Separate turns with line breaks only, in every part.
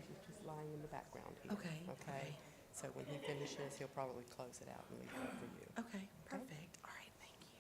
He's just lying in the background here.
Okay.
Okay? So when he finishes, he'll probably close it out and leave it up for you.
Okay, perfect. All right, thank you.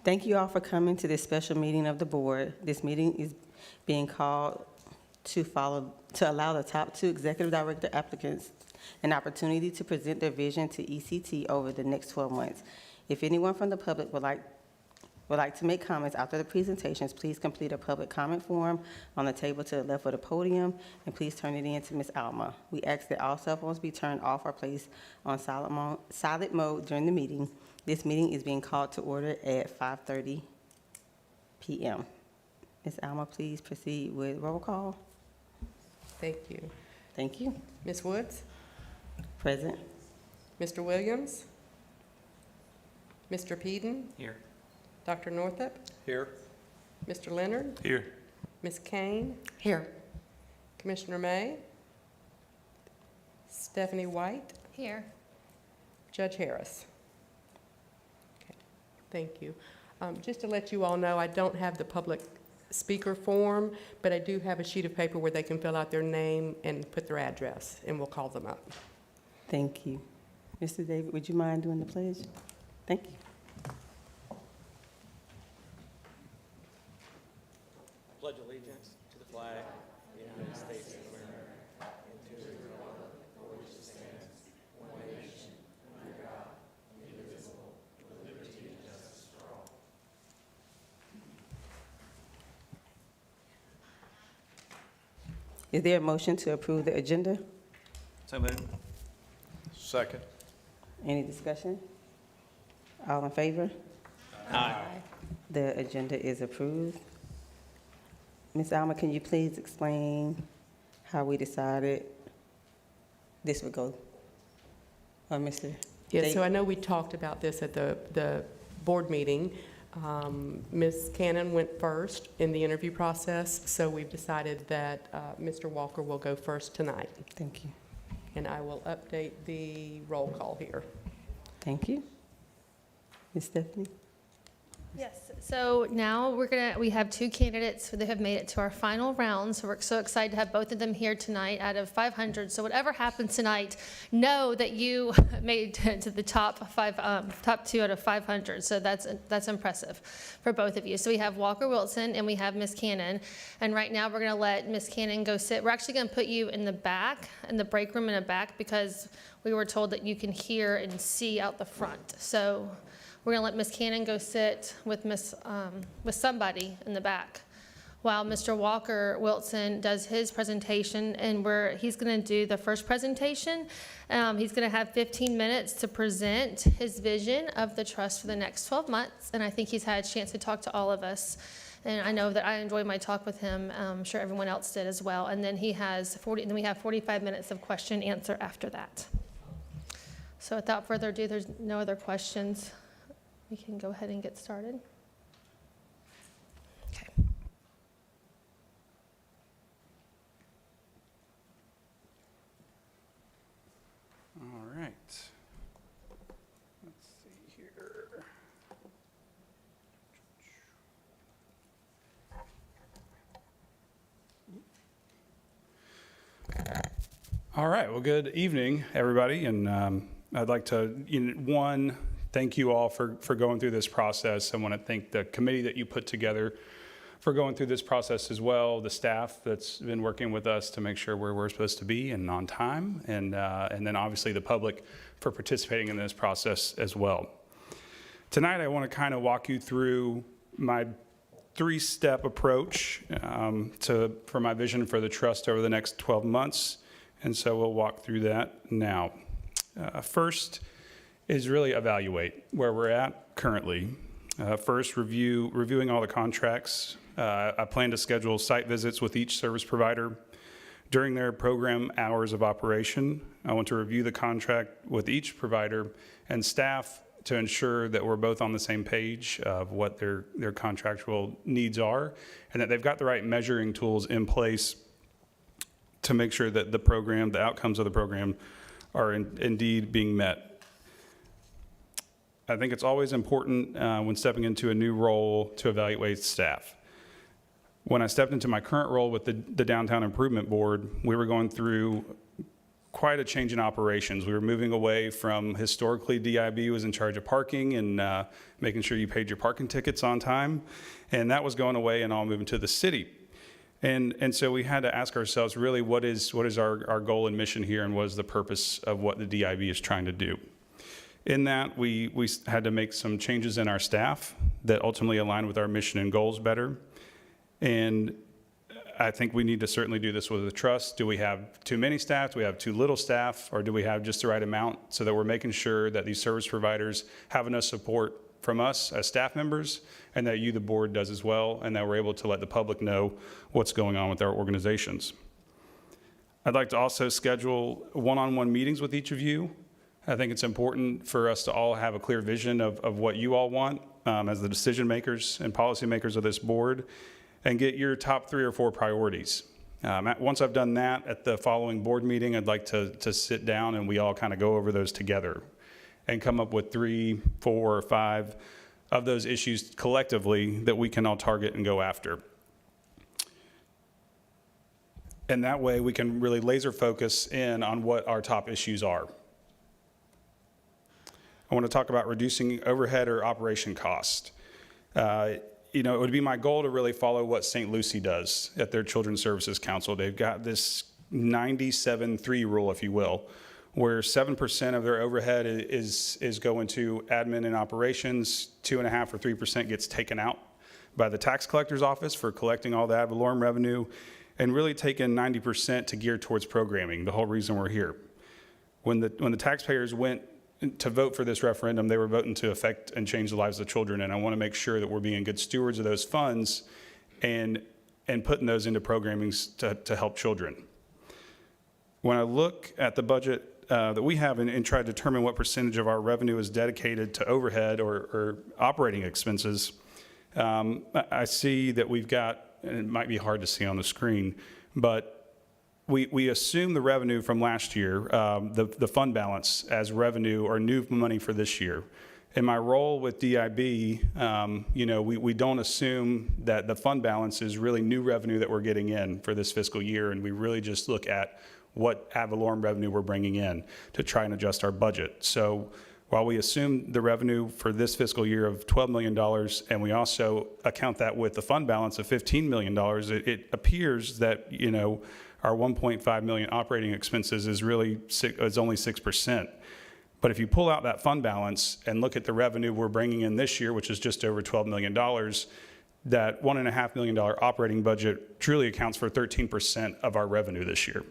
Thank you all for coming to this special meeting of the board. This meeting is being called to allow the top 2 executive director applicants an opportunity to present their vision to ECT over the next 12 months. If anyone from the public would like to make comments after the presentations, please complete a public comment form on the table to the left of the podium, and please turn it in to Ms. Alma. We ask that all cell phones be turned off or placed on silent mode during the meeting. This meeting is being called to order at 5:30 p.m. Ms. Alma, please proceed with roll call.
Thank you.
Thank you.
Ms. Woods?
Present.
Mr. Williams? Mr. Peden?
Here.
Dr. Northup?
Here.
Mr. Leonard?
Here.
Ms. Kane?
Here.
Commissioner May? Stephanie White?
Here.
Judge Harris? Okay, thank you. Just to let you all know, I don't have the public speaker form, but I do have a sheet of paper where they can fill out their name and put their address, and we'll call them up.
Thank you. Mr. David, would you mind doing the pledge? Thank you.
I pledge allegiance to the flag of the United States of America and to the republic for which it stands, one nation, under God, indivisible, with liberty and justice for all.
Is there a motion to approve the agenda?
So moved. Second.
Any discussion? All in favor?
Aye.
The agenda is approved. Ms. Alma, can you please explain how we decided this would go? Or Mr.
Yes, so I know we talked about this at the board meeting. Ms. Cannon went first in the interview process, so we've decided that Mr. Walker will go first tonight.
Thank you.
And I will update the roll call here.
Thank you. Ms. Stephanie?
Yes, so now we have 2 candidates that have made it to our final round, so we're so excited to have both of them here tonight out of 500. So whatever happens tonight, know that you made it to the top 2 out of 500. So that's impressive for both of you. So we have Walker Wilson and we have Miss Cannon, and right now we're going to let Miss Cannon go sit. We're actually going to put you in the back, in the break room in the back, because we were told that you can hear and see out the front. So we're going to let Ms. Cannon go sit with somebody in the back while Mr. Walker Wilson does his presentation, and he's going to do the first presentation. He's going to have 15 minutes to present his vision of the trust for the next 12 months, and I think he's had a chance to talk to all of us. And I know that I enjoyed my talk with him. I'm sure everyone else did as well. And then we have 45 minutes of question and answer after that. So without further ado, there's no other questions. We can go ahead and get started. Okay.
All right. Let's see here. All right. Well, good evening, everybody. And I'd like to, thank you all for going through this process. I want to thank the committee that you put together for going through this process as well, the staff that's been working with us to make sure where we're supposed to be and on time, and then obviously the public for participating in this process as well. Tonight, I want to kind of walk you through my three-step approach for my vision for the trust over the next 12 months, and so we'll walk through that now. First is really evaluate where we're at currently. First, reviewing all the contracts. I plan to schedule site visits with each service provider during their program hours of operation. I want to review the contract with each provider and staff to ensure that we're both on the same page of what their contractual needs are, and that they've got the right measuring tools in place to make sure that the outcomes of the program are indeed being met. I think it's always important when stepping into a new role to evaluate staff. When I stepped into my current role with the Downtown Improvement Board, we were going through quite a change in operations. We were moving away from historically DIB was in charge of parking and making sure you paid your parking tickets on time, and that was going away and all moving to the city. And so we had to ask ourselves really what is our goal and mission here, and what is the purpose of what the DIB is trying to do. In that, we had to make some changes in our staff that ultimately align with our mission and goals better. And I think we need to certainly do this with the trust. Do we have too many staff? Do we have too little staff? Or do we have just the right amount so that we're making sure that these service providers have enough support from us as staff members, and that you, the board, does as well, and that we're able to let the public know what's going on with our organizations. I'd like to also schedule one-on-one meetings with each of you. I think it's important for us to all have a clear vision of what you all want as the decision makers and policy makers of this board, and get your top 3 or 4 priorities. Once I've done that, at the following board meeting, I'd like to sit down and we all kind of go over those together and come up with 3, 4, or 5 of those issues collectively that we can all target and go after. And that way we can really laser focus in on what our top issues are. I want to talk about reducing overhead or operation cost. It would be my goal to really follow what St. Lucie does at their Children's Services Council. They've got this 97-3 rule, if you will, where 7% of their overhead is going to admin and operations, 2.5 or 3% gets taken out by the tax collector's office for collecting all the ad valorem revenue, and really taking 90% to gear towards programming, the whole reason we're here. When the taxpayers went to vote for this referendum, they were voting to affect and change the lives of children, and I want to make sure that we're being good stewards of those funds and putting those into programming to help children. When I look at the budget that we have and try to determine what percentage of our revenue is dedicated to overhead or operating expenses, I see that we've got, and it might be hard to see on the screen, but we assume the revenue from last year, the fund balance as revenue or new money for this year. In my role with DIB, we don't assume that the fund balance is really new revenue that we're getting in for this fiscal year, and we really just look at what ad valorem revenue we're bringing in to try and adjust our budget. So while we assume the revenue for this fiscal year of $12 million, and we also account that with the fund balance of $15 million, it appears that, our $1.5 million operating expenses is only 6%. But if you pull out that fund balance and look at the revenue we're bringing in this year, which is just over $12 million, that $1.5 million operating budget truly accounts for 13% of our revenue this year.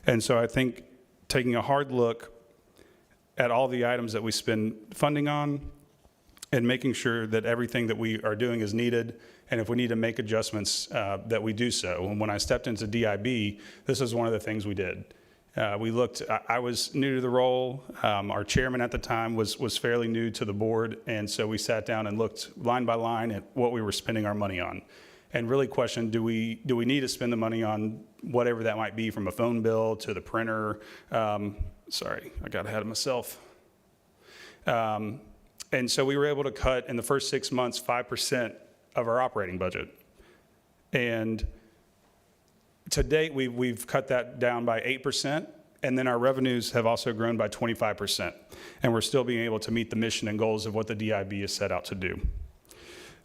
And so I think taking a hard look at all the items that we spend funding on and making sure that everything that we are doing is needed, and if we need to make adjustments, that we do so. And when I stepped into DIB, this is one of the things we did. We looked, I was new to the role. Our chairman at the time was fairly new to the board, and so we sat down and looked line by line at what we were spending our money on, and really questioned, do we need to spend the money on whatever that might be, from a phone bill to the printer. Sorry, I got ahead of myself. And so we were able to cut in the first 6 months 5% of our operating budget. And to date, we've cut that down by 8%, and then our revenues have also grown by 25%. And we're still being able to meet the mission and goals of what the DIB is set out to do.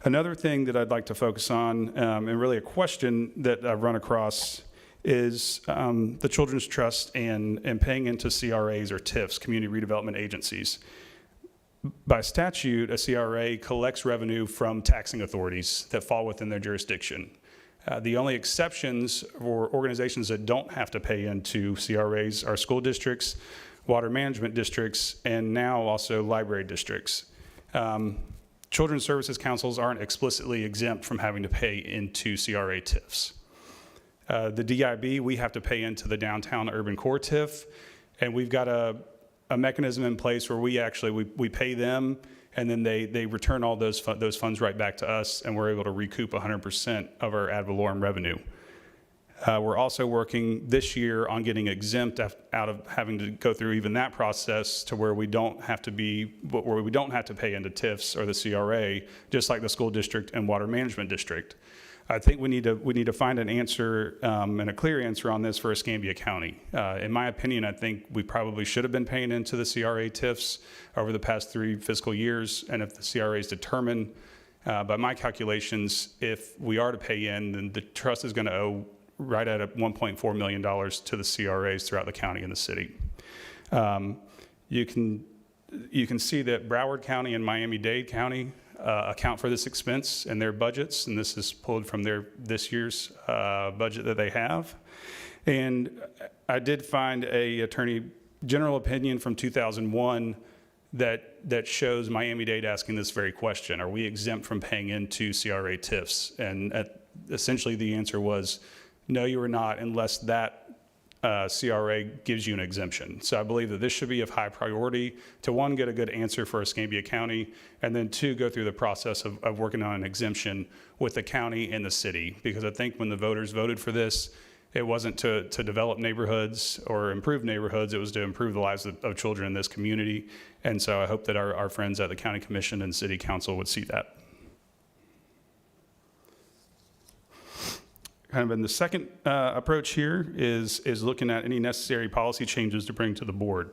Another thing that I'd like to focus on, and really a question that I've run across, is the Children's Trust and paying into CRAs or TIFs, Community Redevelopment Agencies. By statute, a CRA collects revenue from taxing authorities that fall within their jurisdiction. The only exceptions for organizations that don't have to pay into CRAs are school districts, water management districts, and now also library districts. Children's Services Councils aren't explicitly exempt from having to pay into CRA TIFs. The DIB, we have to pay into the Downtown Urban Core TIF, and we've got a mechanism in place where we pay them, and then they return all those funds right back to us, and we're able to recoup 100% of our ad valorem revenue. We're also working this year on getting exempt out of having to go through even that process to where we don't have to pay into TIFs or the CRA, just like the school district and water management district. I think we need to find an answer and a clear answer on this for Escambia County. In my opinion, I think we probably should have been paying into the CRA TIFs over the past 3 fiscal years, and if the CRAs determine, by my calculations, if we are to pay in, then the trust is going to owe right at $1.4 million to the CRAs throughout the county and the city. You can see that Broward County and Miami-Dade County account for this expense in their budgets, and this is pulled from this year's budget that they have. And I did find a attorney general opinion from 2001 that shows Miami-Dade asking this very question: are we exempt from paying into CRA TIFs? And essentially the answer was, no, you are not, unless that CRA gives you an exemption. So I believe that this should be of high priority to, one, get a good answer for Escambia County, and then two, go through the process of working on an exemption with the county and the city. Because I think when the voters voted for this, it wasn't to develop neighborhoods or improve neighborhoods, it was to improve the lives of children in this community. And so I hope that our friends at the County Commission and City Council would see that. Kind of in the second approach here is looking at any necessary policy changes to bring to the board.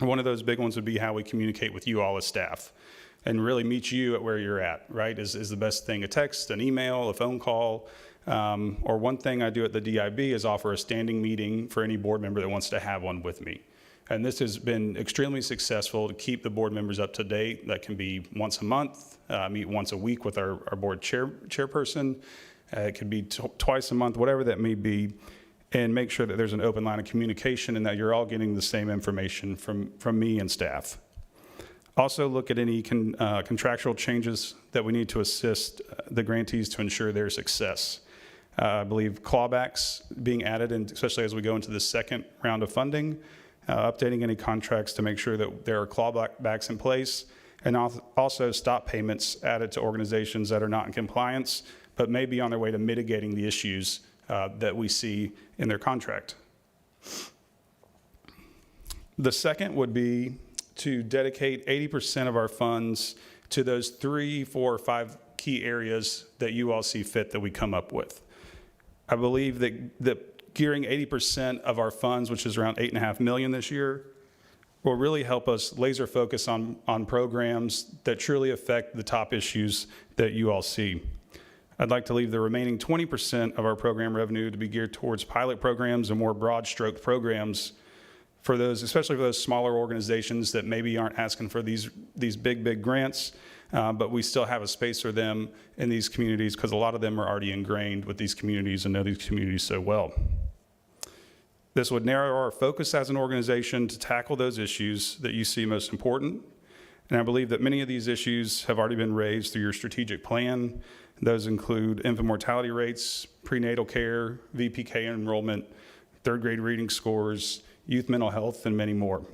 One of those big ones would be how we communicate with you all as staff and really meet you at where you're at, right? Is the best thing a text, an email, a phone call, or one thing I do at the DIB is offer a standing meeting for any board member that wants to have one with me. And this has been extremely successful to keep the board members up to date. That can be once a month, meet once a week with our board chairperson. It could be twice a month, whatever that may be, and make sure that there's an open line of communication and that you're all getting the same information from me and staff. Also look at any contractual changes that we need to assist the grantees to ensure their success. I believe clawbacks being added, and especially as we go into the second round of funding, updating any contracts to make sure that there are clawbacks in place, and also stop payments added to organizations that are not in compliance but may be on their way to mitigating the issues that we see in their contract. The second would be to dedicate 80% of our funds to those 3, 4, or 5 key areas that you all see fit that we come up with. I believe that gearing 80% of our funds, which is around $8.5 million this year, will really help us laser focus on programs that truly affect the top issues that you all see. I'd like to leave the remaining 20% of our program revenue to be geared towards pilot programs and more broad stroke programs for those, especially for those smaller organizations that maybe aren't asking for these big grants, but we still have a space for them in these communities because a lot of them are already ingrained with these communities and know these communities so well. This would narrow our focus as an organization to tackle those issues that you see most important. And I believe that many of these issues have already been raised through your strategic plan. Those include infant mortality rates, prenatal care, VPK enrollment, third grade reading scores, youth mental health, and many more.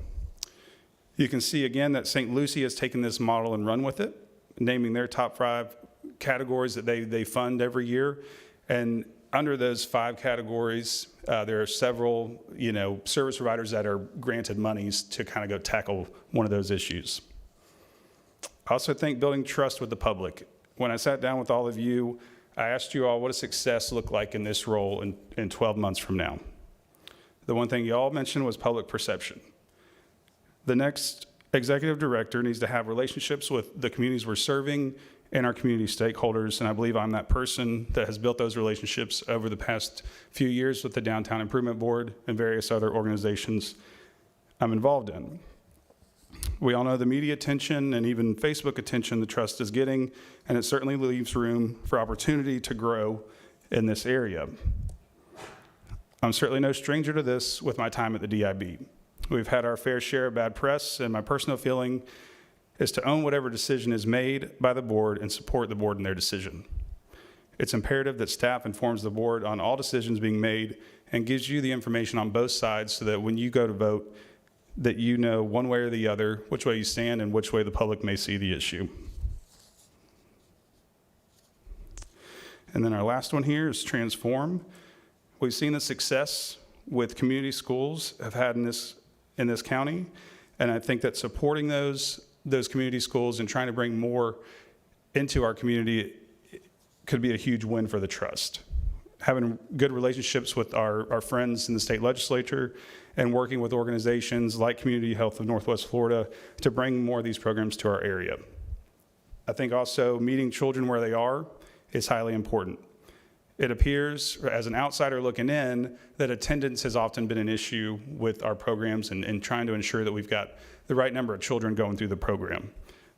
You can see again that St. Lucie has taken this model and run with it, naming their top 5 categories that they fund every year. And under those 5 categories, there are several, service providers that are granted monies to kind of go tackle one of those issues. I also think building trust with the public. When I sat down with all of you, I asked you all, what does success look like in this role in 12 months from now? The one thing you all mentioned was public perception. The next executive director needs to have relationships with the communities we're serving and our community stakeholders. And I believe I'm that person that has built those relationships over the past few years with the Downtown Improvement Board and various other organizations I'm involved in. We all know the media attention and even Facebook attention the trust is getting, and it certainly leaves room for opportunity to grow in this area. I'm certainly no stranger to this with my time at the DIB. We've had our fair share of bad press, and my personal feeling is to own whatever decision is made by the board and support the board in their decision. It's imperative that staff informs the board on all decisions being made and gives you the information on both sides so that when you go to vote, that you know one way or the other which way you stand and which way the public may see the issue. And then our last one here is transform. We've seen the success with community schools have had in this county, and I think that supporting those community schools and trying to bring more into our community could be a huge win for the trust. Having good relationships with our friends in the state legislature and working with organizations like Community Health of Northwest Florida to bring more of these programs to our area. I think also meeting children where they are is highly important. It appears, as an outsider looking in, that attendance has often been an issue with our programs and trying to ensure that we've got the right number of children going through the program.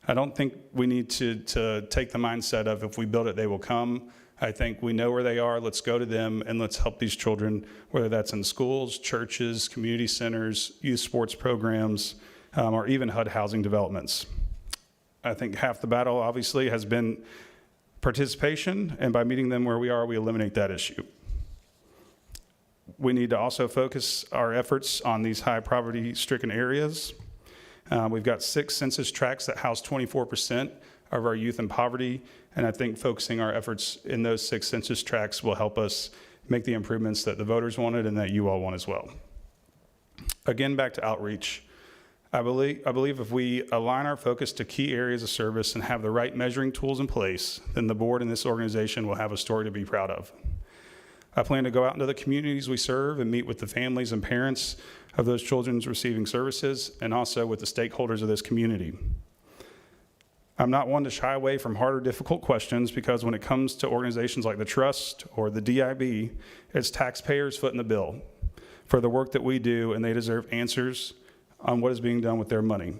I don't think we need to take the mindset of if we build it, they will come. I think we know where they are, let's go to them and let's help these children, whether that's in schools, churches, community centers, youth sports programs, or even HUD housing developments. I think half the battle obviously has been participation, and by meeting them where we are, we eliminate that issue. We need to also focus our efforts on these high poverty-stricken areas. We've got 6 census tracts that house 24% of our youth in poverty, and I think focusing our efforts in those 6 census tracts will help us make the improvements that the voters wanted and that you all want as well. Again, back to outreach. I believe if we align our focus to key areas of service and have the right measuring tools in place, then the board and this organization will have a story to be proud of. I plan to go out into the communities we serve and meet with the families and parents of those children receiving services and also with the stakeholders of this community. I'm not one to shy away from hard or difficult questions because when it comes to organizations like the Trust or the DIB, it's taxpayers footing the bill for the work that we do, and they deserve answers on what is being done with their money.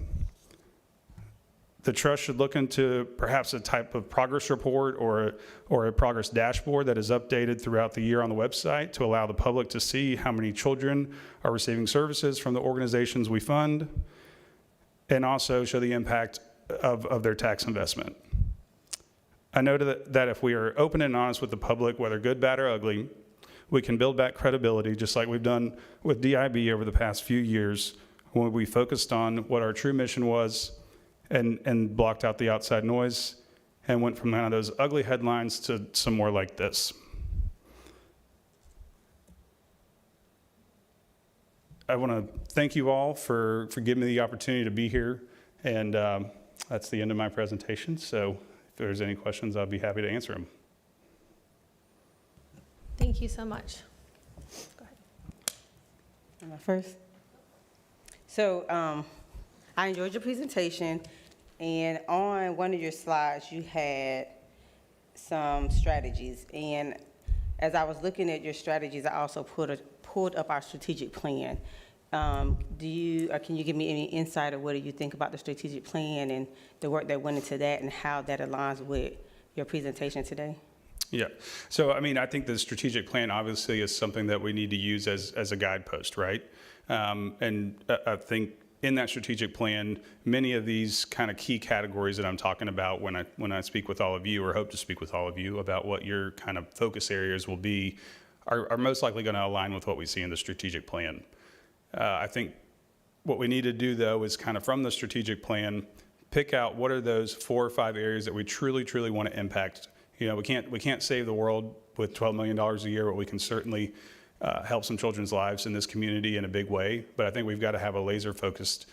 The Trust should look into perhaps a type of progress report or a progress dashboard that is updated throughout the year on the website to allow the public to see how many children are receiving services from the organizations we fund, and also show the impact of their tax investment. I know that if we are open and honest with the public, whether good, bad, or ugly, we can build back credibility just like we've done with DIB over the past few years when we focused on what our true mission was and blocked out the outside noise and went from kind of those ugly headlines to some more like this. I want to thank you all for giving me the opportunity to be here, and that's the end of my presentation. So if there's any questions, I'll be happy to answer them.
Thank you so much. Go ahead.
Am I first? So I enjoyed your presentation, and on one of your slides, you had some strategies. And as I was looking at your strategies, I also pulled up our strategic plan. Can you give me any insight of what do you think about the strategic plan and the work that went into that and how that aligns with your presentation today?
Yeah. So, I mean, I think the strategic plan obviously is something that we need to use as a guidepost, right? And I think in that strategic plan, many of these kind of key categories that I'm talking about when I speak with all of you or hope to speak with all of you about what your kind of focus areas will be are most likely going to align with what we see in the strategic plan. I think what we need to do, though, is kind of from the strategic plan, pick out what are those 4 or 5 areas that we truly, truly want to impact. You know, we can't save the world with $12 million a year, but we can certainly help some children's lives in this community in a big way. But I think we've got to have a laser-focused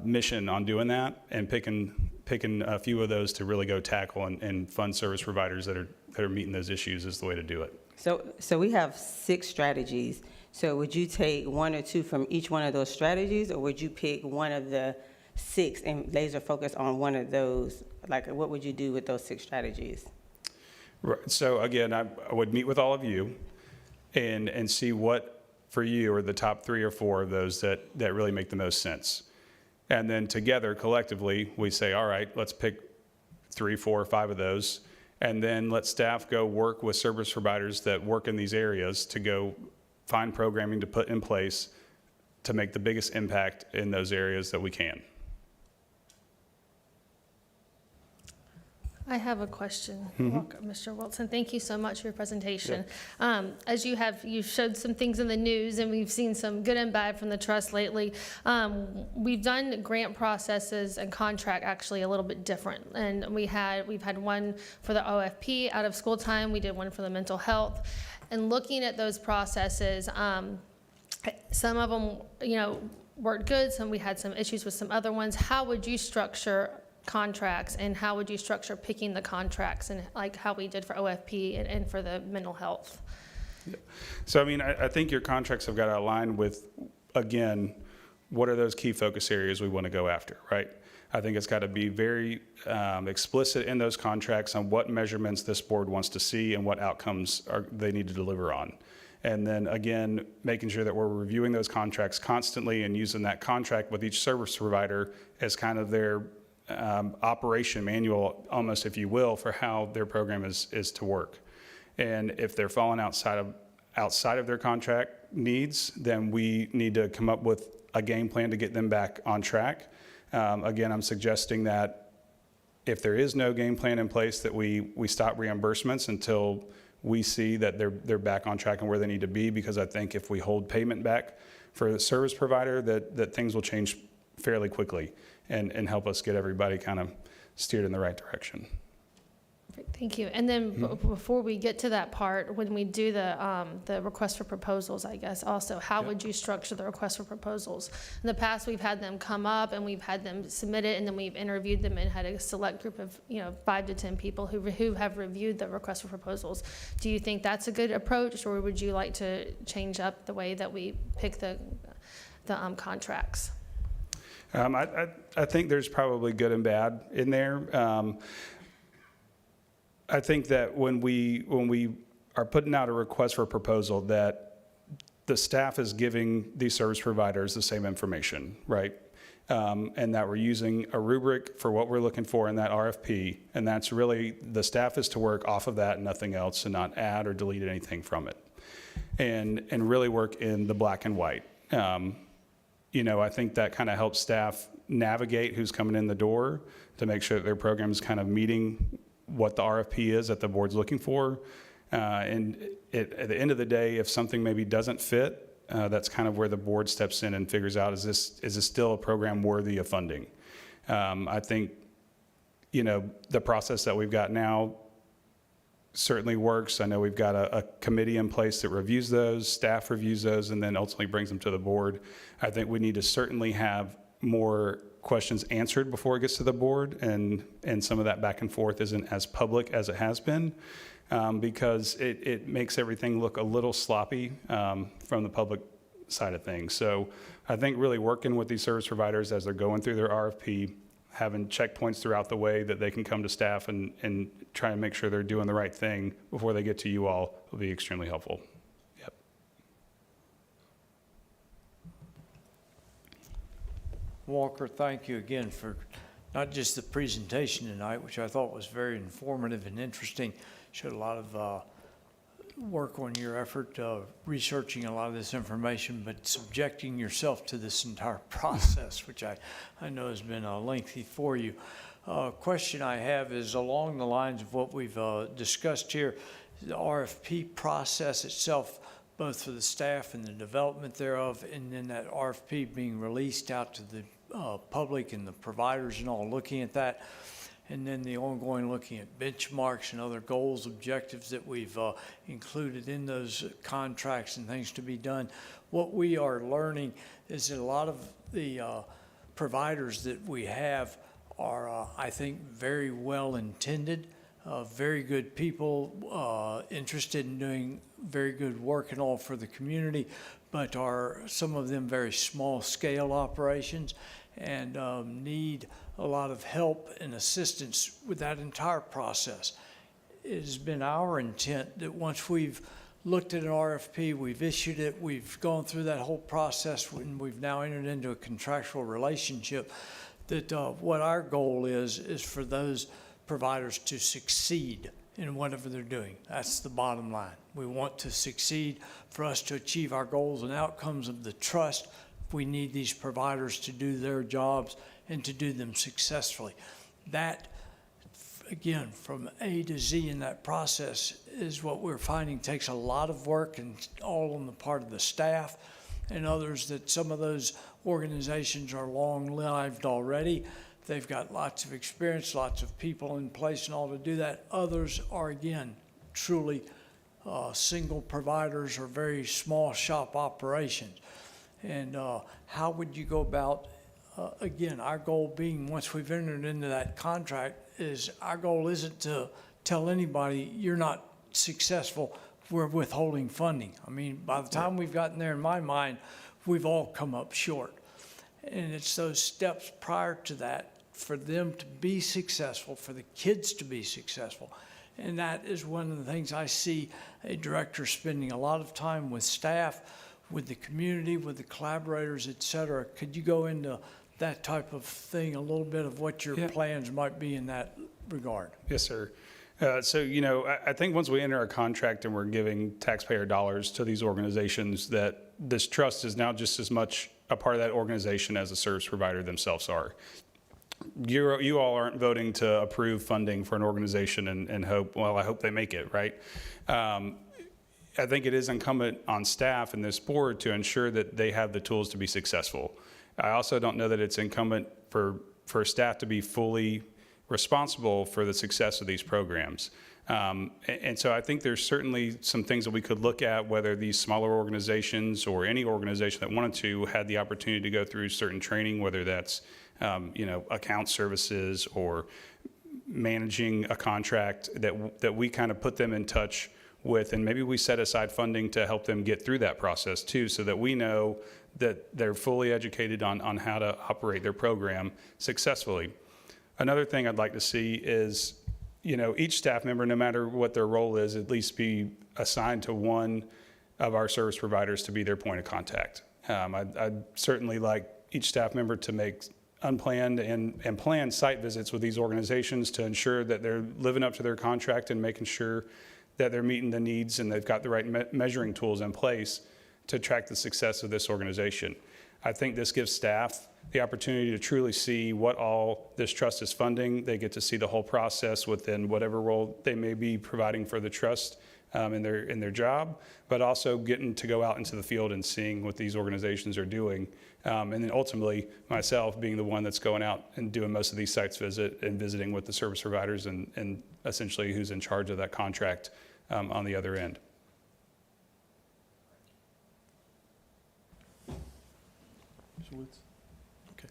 mission on doing that and picking a few of those to really go tackle and fund service providers that are meeting those issues is the way to do it.
So we have 6 strategies. So would you take 1 or 2 from each one of those strategies, or would you pick one of the 6 and laser focus on one of those, like what would you do with those 6 strategies?
Right. So again, I would meet with all of you and see what for you are the top 3 or 4 of those that really make the most sense. And then together, collectively, we say, all right, let's pick 3, 4, or 5 of those. And then let staff go work with service providers that work in these areas to go find programming to put in place to make the biggest impact in those areas that we can.
I have a question, Mr. Wilson. Thank you so much for your presentation. As you showed some things in the news, and we've seen some good and bad from the trust lately. We've done grant processes and contract actually a little bit different. And we've had one for the OFP out of school time. We did one for the mental health. And looking at those processes, some of them, worked good. Some we had some issues with some other ones. How would you structure contracts, and how would you structure picking the contracts, and like how we did for OFP and for the mental health?
Yeah. So, I mean, I think your contracts have got to align with, again, what are those key focus areas we want to go after, right? I think it's got to be very explicit in those contracts on what measurements this board wants to see and what outcomes they need to deliver on. And then again, making sure that we're reviewing those contracts constantly and using that contract with each service provider as kind of their operation manual, almost, if you will, for how their program is to work. And if they're falling outside of their contract needs, then we need to come up with a game plan to get them back on track. Again, I'm suggesting that if there is no game plan in place, that we stop reimbursements until we see that they're back on track and where they need to be, because I think if we hold payment back for the service provider, that things will change fairly quickly and help us get everybody kind of steered in the right direction.
Thank you. And then before we get to that part, when we do the request for proposals, I guess also, how would you structure the request for proposals? In the past, we've had them come up and we've had them submit it, and then we've interviewed them and had a select group of 5 to 10 people who have reviewed the request for proposals. Do you think that's a good approach, or would you like to change up the way that we pick the contracts?
I think there's probably good and bad in there. I think that when we are putting out a request for a proposal, that the staff is giving these service providers the same information, right? And that we're using a rubric for what we're looking for in that RFP, and that's really, the staff is to work off of that and nothing else, and not add or delete anything from it, and really work in the black and white. I think that kind of helps staff navigate who's coming in the door to make sure that their program is kind of meeting what the RFP is that the board's looking for. And at the end of the day, if something maybe doesn't fit, that's kind of where the board steps in and figures out, is this still a program worthy of funding? I think, the process that we've got now certainly works. I know we've got a committee in place that reviews those, staff reviews those, and then ultimately brings them to the board. I think we need to certainly have more questions answered before it gets to the board, and some of that back and forth isn't as public as it has been, because it makes everything look a little sloppy from the public side of things. So I think really working with these service providers as they're going through their RFP, having checkpoints throughout the way that they can come to staff and try and make sure they're doing the right thing before they get to you all will be extremely helpful. Yep.
Walker, thank you again for not just the presentation tonight, which I thought was very informative and interesting, showed a lot of work on your effort researching a lot of this information, but subjecting yourself to this entire process, which I know has been lengthy for you. Question I have is along the lines of what we've discussed here, the RFP process itself, both for the staff and the development thereof, and then that RFP being released out to the public and the providers and all looking at that. And then the ongoing looking at benchmarks and other goals, objectives that we've included in those contracts and things to be done. What we are learning is that a lot of the providers that we have are, I think, very well intended, very good people, interested in doing very good work and all for the community, but are some of them very small scale operations. and need a lot of help and assistance with that entire process. It has been our intent that once we've looked at an RFP, we've issued it, we've gone through that whole process, and we've now entered into a contractual relationship, that what our goal is for those providers to succeed in whatever they're doing. That's the bottom line. We want to succeed. For us to achieve our goals and outcomes of the trust, we need these providers to do their jobs and to do them successfully. That, again, from A to Z in that process is what we're finding takes a lot of work, and all on the part of the staff and others, that some of those organizations are long-lived already. They've got lots of experience, lots of people in place and all to do that. Others are, again, truly single providers or very small shop operations. And how would you go about, again, our goal being, once we've entered into that contract, is our goal isn't to tell anybody you're not successful, we're withholding funding. I mean, by the time we've gotten there, in my mind, we've all come up short. And it's those steps prior to that for them to be successful, for the kids to be successful. And that is one of the things I see a director spending a lot of time with staff, with the community, with the collaborators, et cetera. Could you go into that type of thing, a little bit of what your plans might be in that regard?
Yes, sir. So, I think once we enter a contract and we're giving taxpayer dollars to these organizations, that this trust is now just as much a part of that organization as the service provider themselves are. You all aren't voting to approve funding for an organization and hope, well, I hope they make it, right? I think it is incumbent on staff and this board to ensure that they have the tools to be successful. I also don't know that it's incumbent for staff to be fully responsible for the success of these programs. And so I think there's certainly some things that we could look at, whether these smaller organizations or any organization that wanted to had the opportunity to go through certain training, whether that's account services or managing a contract, that we kind of put them in touch with, and maybe we set aside funding to help them get through that process too, so that we know that they're fully educated on how to operate their program successfully. Another thing I'd like to see is, each staff member, no matter what their role is, at least be assigned to one of our service providers to be their point of contact. I'd certainly like each staff member to make unplanned and planned site visits with these organizations to ensure that they're living up to their contract and making sure that they're meeting the needs and they've got the right measuring tools in place to track the success of this organization. I think this gives staff the opportunity to truly see what all this trust is funding. They get to see the whole process within whatever role they may be providing for the trust in their job, but also getting to go out into the field and seeing what these organizations are doing. And then ultimately, myself being the one that's going out and doing most of these sites visiting with the service providers and essentially who's in charge of that contract on the other end.
Mr. Wilson? Okay.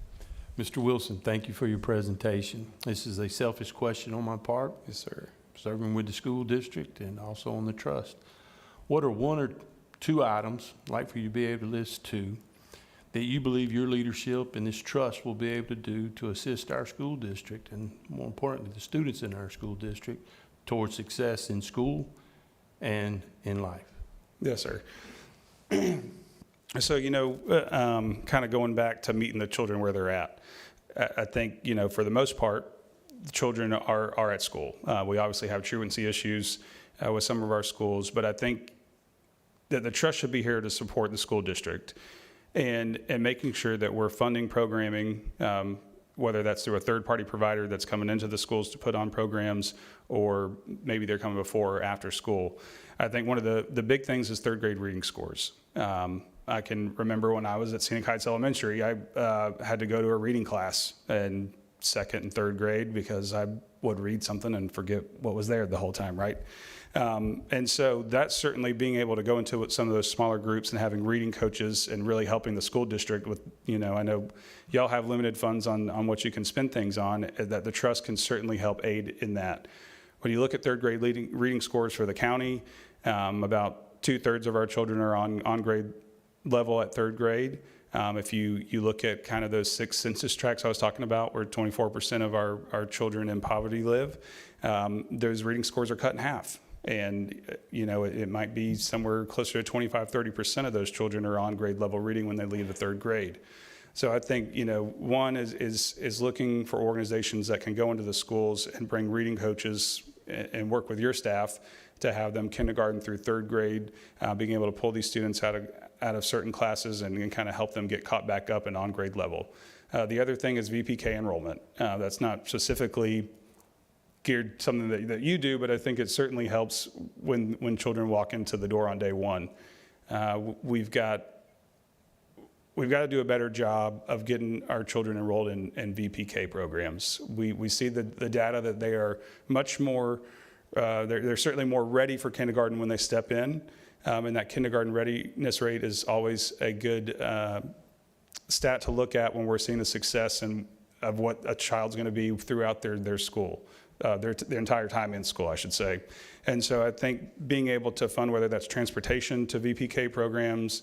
Mr. Wilson, thank you for your presentation. This is a selfish question on my part.
Yes, sir.
Serving with the school district and also on the trust. What are one or two items, I'd like for you to be able to list two, that you believe your leadership and this trust will be able to do to assist our school district and, more importantly, the students in our school district towards success in school and in life?
Yes, sir. So, kind of going back to meeting the children where they're at, I think, for the most part, the children are at school. We obviously have truancy issues with some of our schools, but I think that the trust should be here to support the school district and making sure that we're funding programming, whether that's through a third-party provider that's coming into the schools to put on programs, or maybe they're coming before or after school. I think one of the big things is third grade reading scores. I can remember when I was at Scenic Heights Elementary, I had to go to a reading class in second and third grade because I would read something and forget what was there the whole time, right? And so that's certainly being able to go into some of those smaller groups and having reading coaches and really helping the school district with, I know y'all have limited funds on what you can spend things on, that the trust can certainly help aid in that. When you look at third grade reading scores for the county, about 2/3 of our children are on grade level at third grade. If you look at kind of those 6 census tracts I was talking about, where 24% of our children in poverty live, those reading scores are cut in half. And, it might be somewhere closer to 25-30% of those children are on grade level reading when they leave the 3rd grade. So I think, one is looking for organizations that can go into the schools and bring reading coaches and work with your staff to have them kindergarten through 3rd grade, being able to pull these students out of certain classes and kind of help them get caught back up and on grade level. The other thing is VPK enrollment. That's not specifically geared something that you do, but I think it certainly helps when children walk into the door on day one. We've got to do a better job of getting our children enrolled in VPK programs. We see the data that they are much more, they're certainly more ready for kindergarten when they step in, and that kindergarten readiness rate is always a good stat to look at when we're seeing the success of what a child's going to be throughout their school. Their entire time in school, I should say. And so I think being able to fund, whether that's transportation to VPK programs,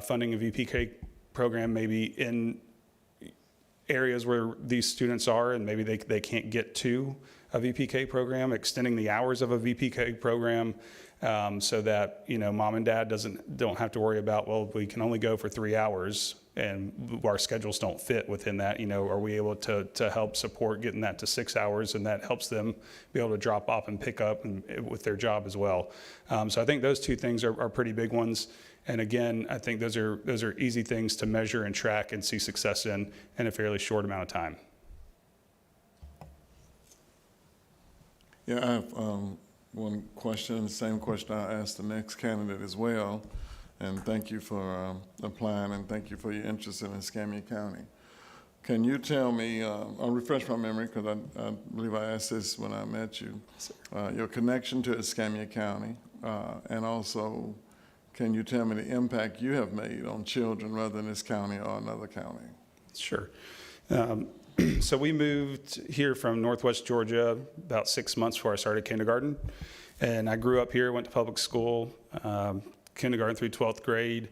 funding a VPK program maybe in areas where these students are and maybe they can't get to a VPK program, extending the hours of a VPK program so that, mom and dad don't have to worry about, well, we can only go for 3 hours and our schedules don't fit within that. Are we able to help support getting that to 6 hours, and that helps them be able to drop off and pick up with their job as well. So I think those 2 things are pretty big ones. And again, I think those are easy things to measure and track and see success in a fairly short amount of time.
Yeah, I have one question, the same question I asked the next candidate as well. And thank you for applying, and thank you for your interest in Escambia County. Can you tell me, I'll refresh my memory because I believe I asked this when I met you, your connection to Escambia County, and also can you tell me the impact you have made on children rather than this county or another county?
Sure. So we moved here from Northwest Georgia about 6 months before I started kindergarten. And I grew up here, went to public school, kindergarten through 12th grade.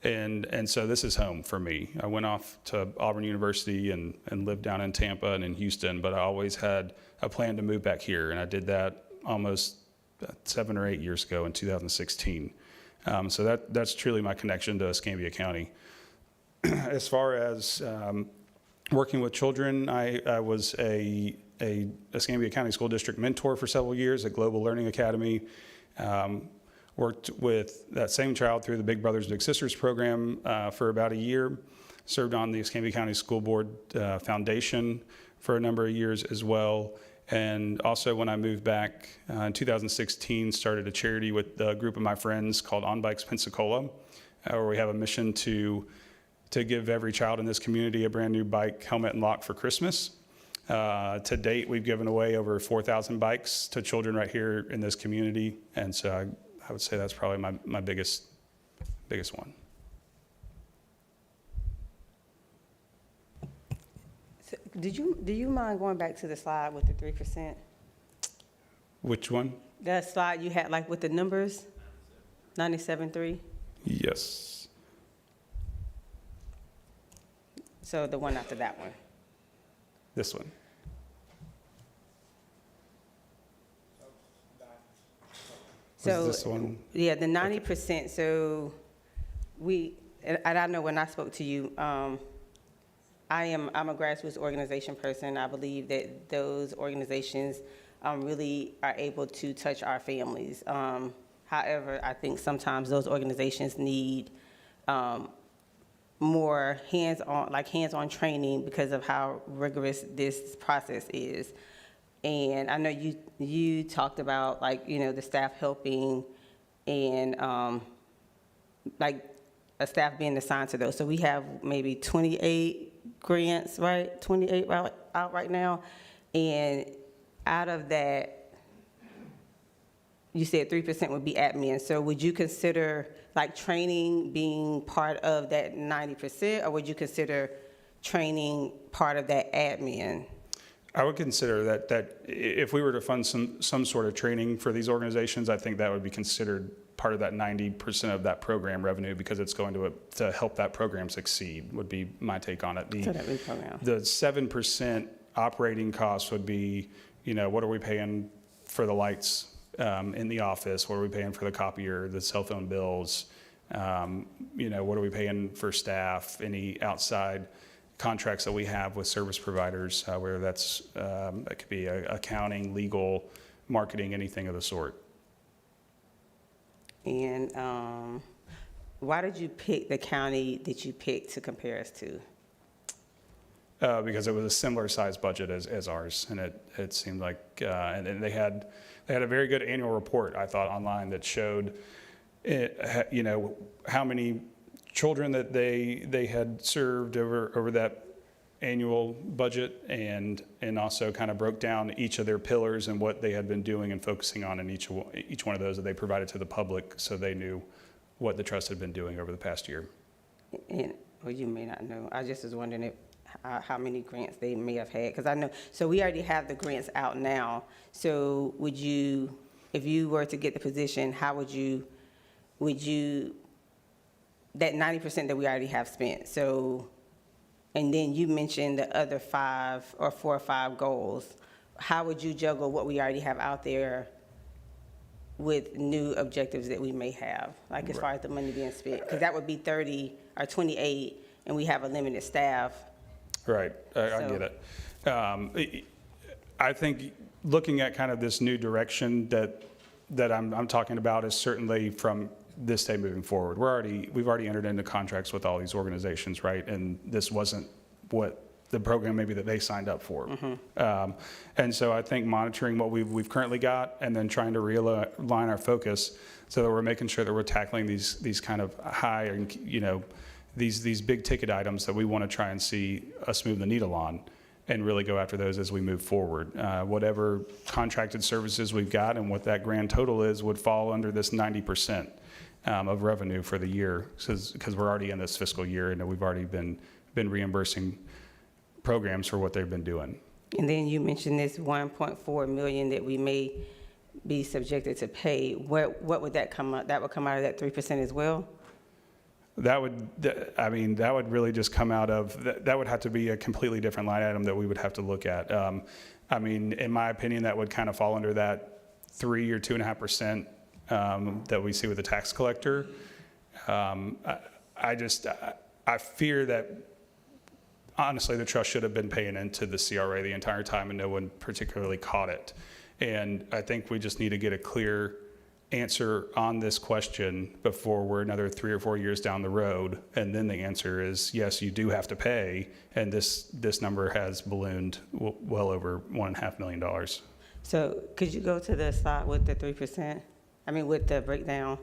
And so this is home for me. I went off to Auburn University and lived down in Tampa and in Houston, but I always had a plan to move back here. And I did that almost 7 or 8 years ago in 2016. So that's truly my connection to Escambia County. As far as working with children, I was a Escambia County School District mentor for several years at Global Learning Academy. Worked with that same child through the Big Brothers Big Sisters program for about a year. Served on the Escambia County School Board Foundation for a number of years as well. And also when I moved back in 2016, started a charity with a group of my friends called On Bikes Pensacola, where we have a mission to give every child in this community a brand new bike, helmet, and lock for Christmas. To date, we've given away over 4,000 bikes to children right here in this community. And so I would say that's probably my biggest one.
So do you mind going back to the slide with the 3%?
Which one?
That slide you had like with the numbers, 97.3?
Yes.
So the one after that one.
This one.
So,
this one?
Yeah, the 90%, so and I know when I spoke to you, I'm a grassroots organization person. I believe that those organizations really are able to touch our families. However, I think sometimes those organizations need more hands-on training because of how rigorous this process is. And I know you talked about the staff helping and a staff being assigned to those. So we have maybe 28 grants, right? 28 out right now. And out of that, you said 3% would be admin. So would you consider training being part of that 90%, or would you consider training part of that admin?
I would consider that if we were to fund some sort of training for these organizations, I think that would be considered part of that 90% of that program revenue because it's going to help that program succeed, would be my take on it.
So that reprogram.
The 7% operating costs would be, what are we paying for the lights in the office? What are we paying for the copier, the cell phone bills? What are we paying for staff? Any outside contracts that we have with service providers, whether that could be accounting, legal, marketing, anything of the sort.
And why did you pick the county that you picked to compare us to?
Because it was a similar size budget as ours, and it seemed like, and they had a very good annual report, I thought, online that showed, how many children that they had served over that annual budget, and also kind of broke down each of their pillars and what they had been doing and focusing on in each one of those that they provided to the public, so they knew what the trust had been doing over the past year.
And, well, you may not know. I just was wondering how many grants they may have had, because I know, so we already have the grants out now. So would you, if you were to get the position, how would you, that 90% that we already have spent, so, and then you mentioned the other 4 or 5 goals, how would you juggle what we already have out there with new objectives that we may have, like as far as the money being spent? Because that would be 30 or 28, and we have a limited staff.
Right, I get it. I think looking at kind of this new direction that I'm talking about is certainly from this day moving forward. We've already entered into contracts with all these organizations, right? And this wasn't what the program maybe that they signed up for. And so I think monitoring what we've currently got and then trying to realign our focus so that we're making sure that we're tackling these kind of high and, these big ticket items that we want to try and see us move the needle on and really go after those as we move forward. Whatever contracted services we've got and what that grand total is would fall under this 90% of revenue for the year, because we're already in this fiscal year and we've already been reimbursing programs for what they've been doing.
And then you mentioned this 1.4 million that we may be subjected to pay. What would that come out? That would come out of that 3% as well?
That would really just come out of, that would have to be a completely different line item that we would have to look at. In my opinion, that would kind of fall under that 3 or 2.5% that we see with the tax collector. I fear that, honestly, the trust should have been paying into the CRA the entire time and no one particularly caught it. And I think we just need to get a clear answer on this question before we're another 3 or 4 years down the road, and then the answer is yes, you do have to pay, and this number has ballooned well over $1.5 million.
So could you go to the slide with the 3%? With the breakdown.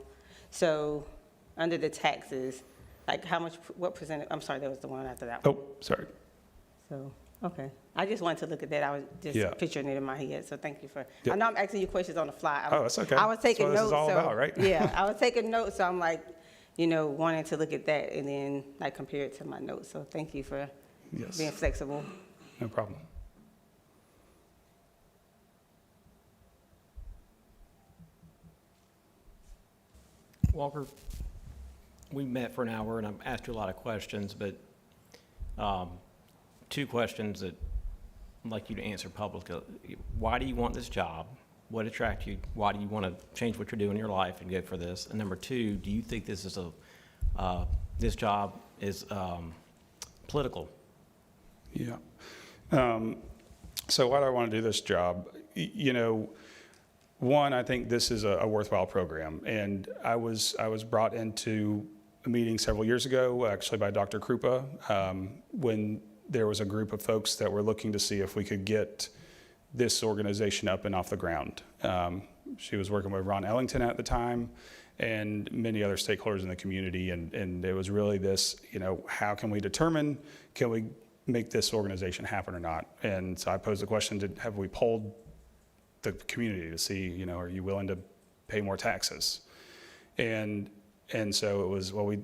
So under the taxes, like what percentage? I'm sorry, that was the one after that one.
Oh, sorry.
So, okay. I just wanted to look at that. I was just picturing it in my head, so thank you for,
Yep.
I know I'm asking you questions on the fly.
That's okay.
I was taking
That's
notes.
what this is all about, right?
Yeah, I was taking notes, so I'm like, wanting to look at that and then like compare it to my notes. So thank you for being flexible.
No problem.
Walker, we met for an hour and I've asked you a lot of questions, but 2 questions that I'd like you to answer publicly. Why do you want this job? What attracts you? Why do you want to change what you're doing in your life and go for this? And number 2, do you think this is this job is political?
Yeah. So why do I want to do this job? One, I think this is a worthwhile program, and I was brought into a meeting several years ago, actually by Dr. Krupa, when there was a group of folks that were looking to see if we could get this organization up and off the ground. She was working with Ron Ellington at the time and many other stakeholders in the community, and it was really this, how can we determine, can we make this organization happen or not? And so I posed the question, have we polled the community to see, are you willing to pay more taxes? And so it was, we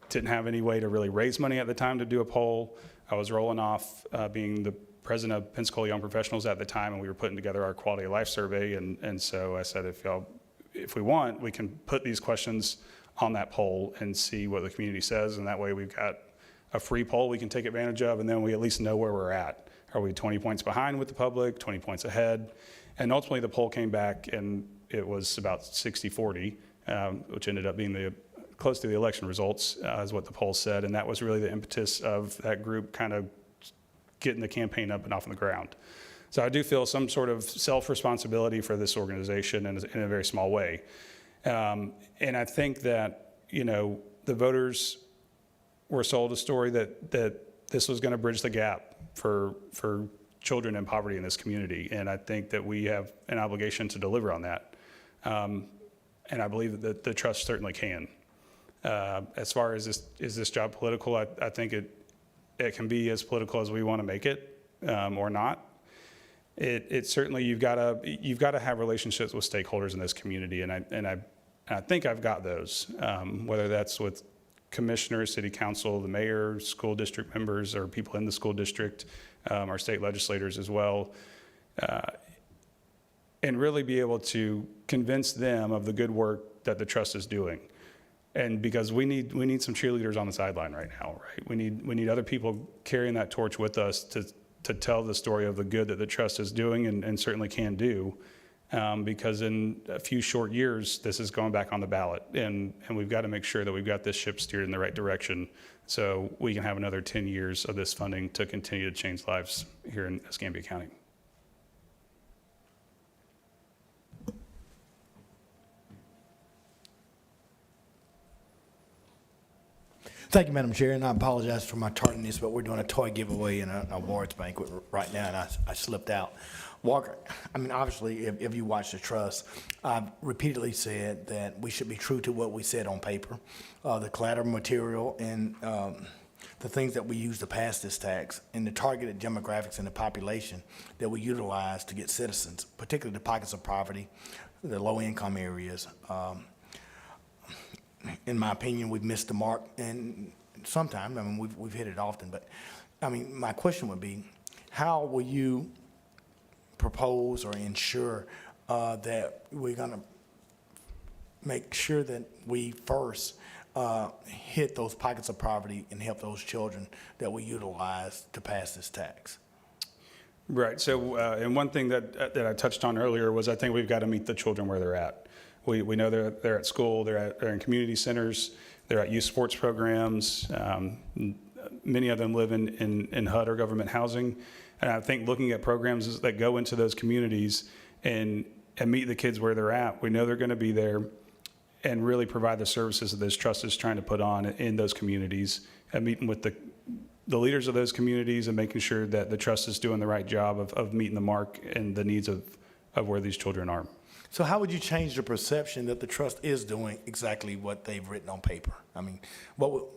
didn't have any way to really raise money at the time to do a poll. I was rolling off being the president of Pensacola Young Professionals at the time, and we were putting together our quality of life survey. And so I said, if we want, we can put these questions on that poll and see what the community says, and that way we've got a free poll we can take advantage of, and then we at least know where we're at. Are we 20 points behind with the public, 20 points ahead? And ultimately, the poll came back, and it was about 60-40, which ended up being close to the election results, is what the poll said, and that was really the impetus of that group kind of getting the campaign up and off on the ground. So I do feel some sort of self-responsibility for this organization in a very small way. And I think that, the voters were sold a story that this was going to bridge the gap for children in poverty in this community. And I think that we have an obligation to deliver on that. And I believe that the trust certainly can. As far as is this job political, I think it can be as political as we want to make it, or not. It certainly, you've got to have relationships with stakeholders in this community, and I think I've got those, whether that's with commissioners, city council, the mayor, school district members, or people in the school district, our state legislators as well, and really be able to convince them of the good work that the trust is doing. And because we need some cheerleaders on the sideline right now, right? We need other people carrying that torch with us to tell the story of the good that the trust is doing and certainly can do. Because in a few short years, this is going back on the ballot, and we've got to make sure that we've got this ship steered in the right direction so we can have another 10 years of this funding to continue to change lives here in Escambia County.
Thank you, Madam Chair, and I apologize for my tardiness, but we're doing a toy giveaway and an awards banquet right now, and I slipped out. Walker, I mean, obviously, if you watch the trust, I've repeatedly said that we should be true to what we said on paper. The collateral material and the things that we use to pass this tax and the targeted demographics in the population that we utilize to get citizens, particularly the pockets of poverty, the low-income areas. In my opinion, we've missed the mark, and sometimes, I mean, we've hit it often, but, I mean, my question would be, how will you propose or ensure that we're gonna make sure that we first hit those pockets of poverty and help those children that we utilize to pass this tax?
Right, so, and one thing that I touched on earlier was I think we've got to meet the children where they're at. We know they're at school, they're in community centers, they're at youth sports programs. Many of them live in HUD or government housing. And I think looking at programs that go into those communities and meet the kids where they're at, we know they're going to be there and really provide the services that this trust is trying to put on in those communities, and meeting with the leaders of those communities and making sure that the trust is doing the right job of meeting the mark and the needs of where these children are.
So how would you change the perception that the trust is doing exactly what they've written on paper? I mean, what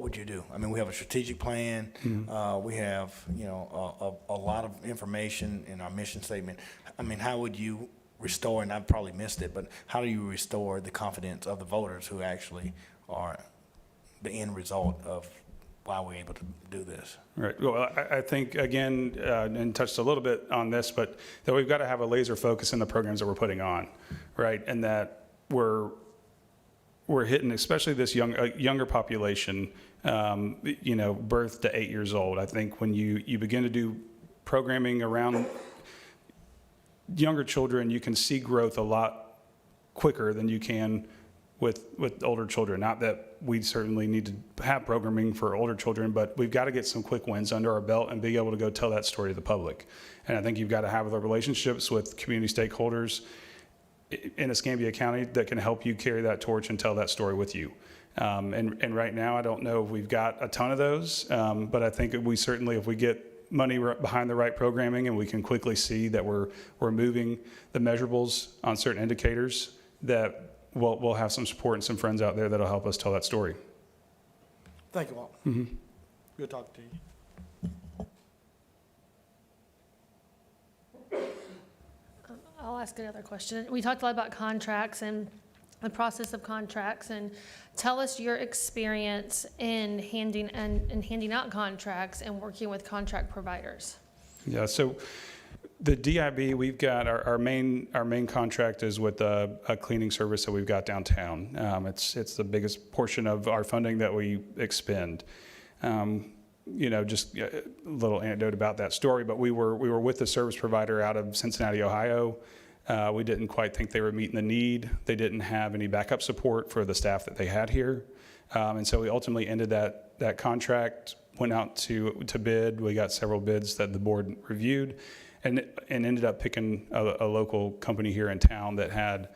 would you do? I mean, we have a strategic plan. Mm-hmm. We have, a lot of information in our mission statement. I mean, how would you restore, and I've probably missed it, but how do you restore the confidence of the voters who actually are the end result of why we're able to do this?
Right. Well, I think, again, and touched a little bit on this, but that we've got to have a laser focus in the programs that we're putting on, right? And that we're hitting, especially this younger population, birth to 8 years old. I think when you begin to do programming around younger children, you can see growth a lot quicker than you can with older children. Not that we certainly need to have programming for older children, but we've got to get some quick wins under our belt and be able to go tell that story to the public. And I think you've got to have the relationships with community stakeholders in Escambia County that can help you carry that torch and tell that story with you. And right now, I don't know if we've got a ton of those, but I think we certainly, if we get money behind the right programming and we can quickly see that we're moving the measurables on certain indicators, that we'll have some support and some friends out there that'll help us tell that story.
Thank you, Walt.
Mm-hmm.
Good talking to you.
I'll ask another question. We talked a lot about contracts and the process of contracts, and tell us your experience in handing out contracts and working with contract providers.
Yeah, so The DIB, we've got our main contract is with a cleaning service that we've got downtown. It's the biggest portion of our funding that we expend. Just a little anecdote about that story, but we were with the service provider out of Cincinnati, Ohio. We didn't quite think they were meeting the need. They didn't have any backup support for the staff that they had here. And so we ultimately ended that contract, went out to bid. We got several bids that the board reviewed, and ended up picking a local company here in town that had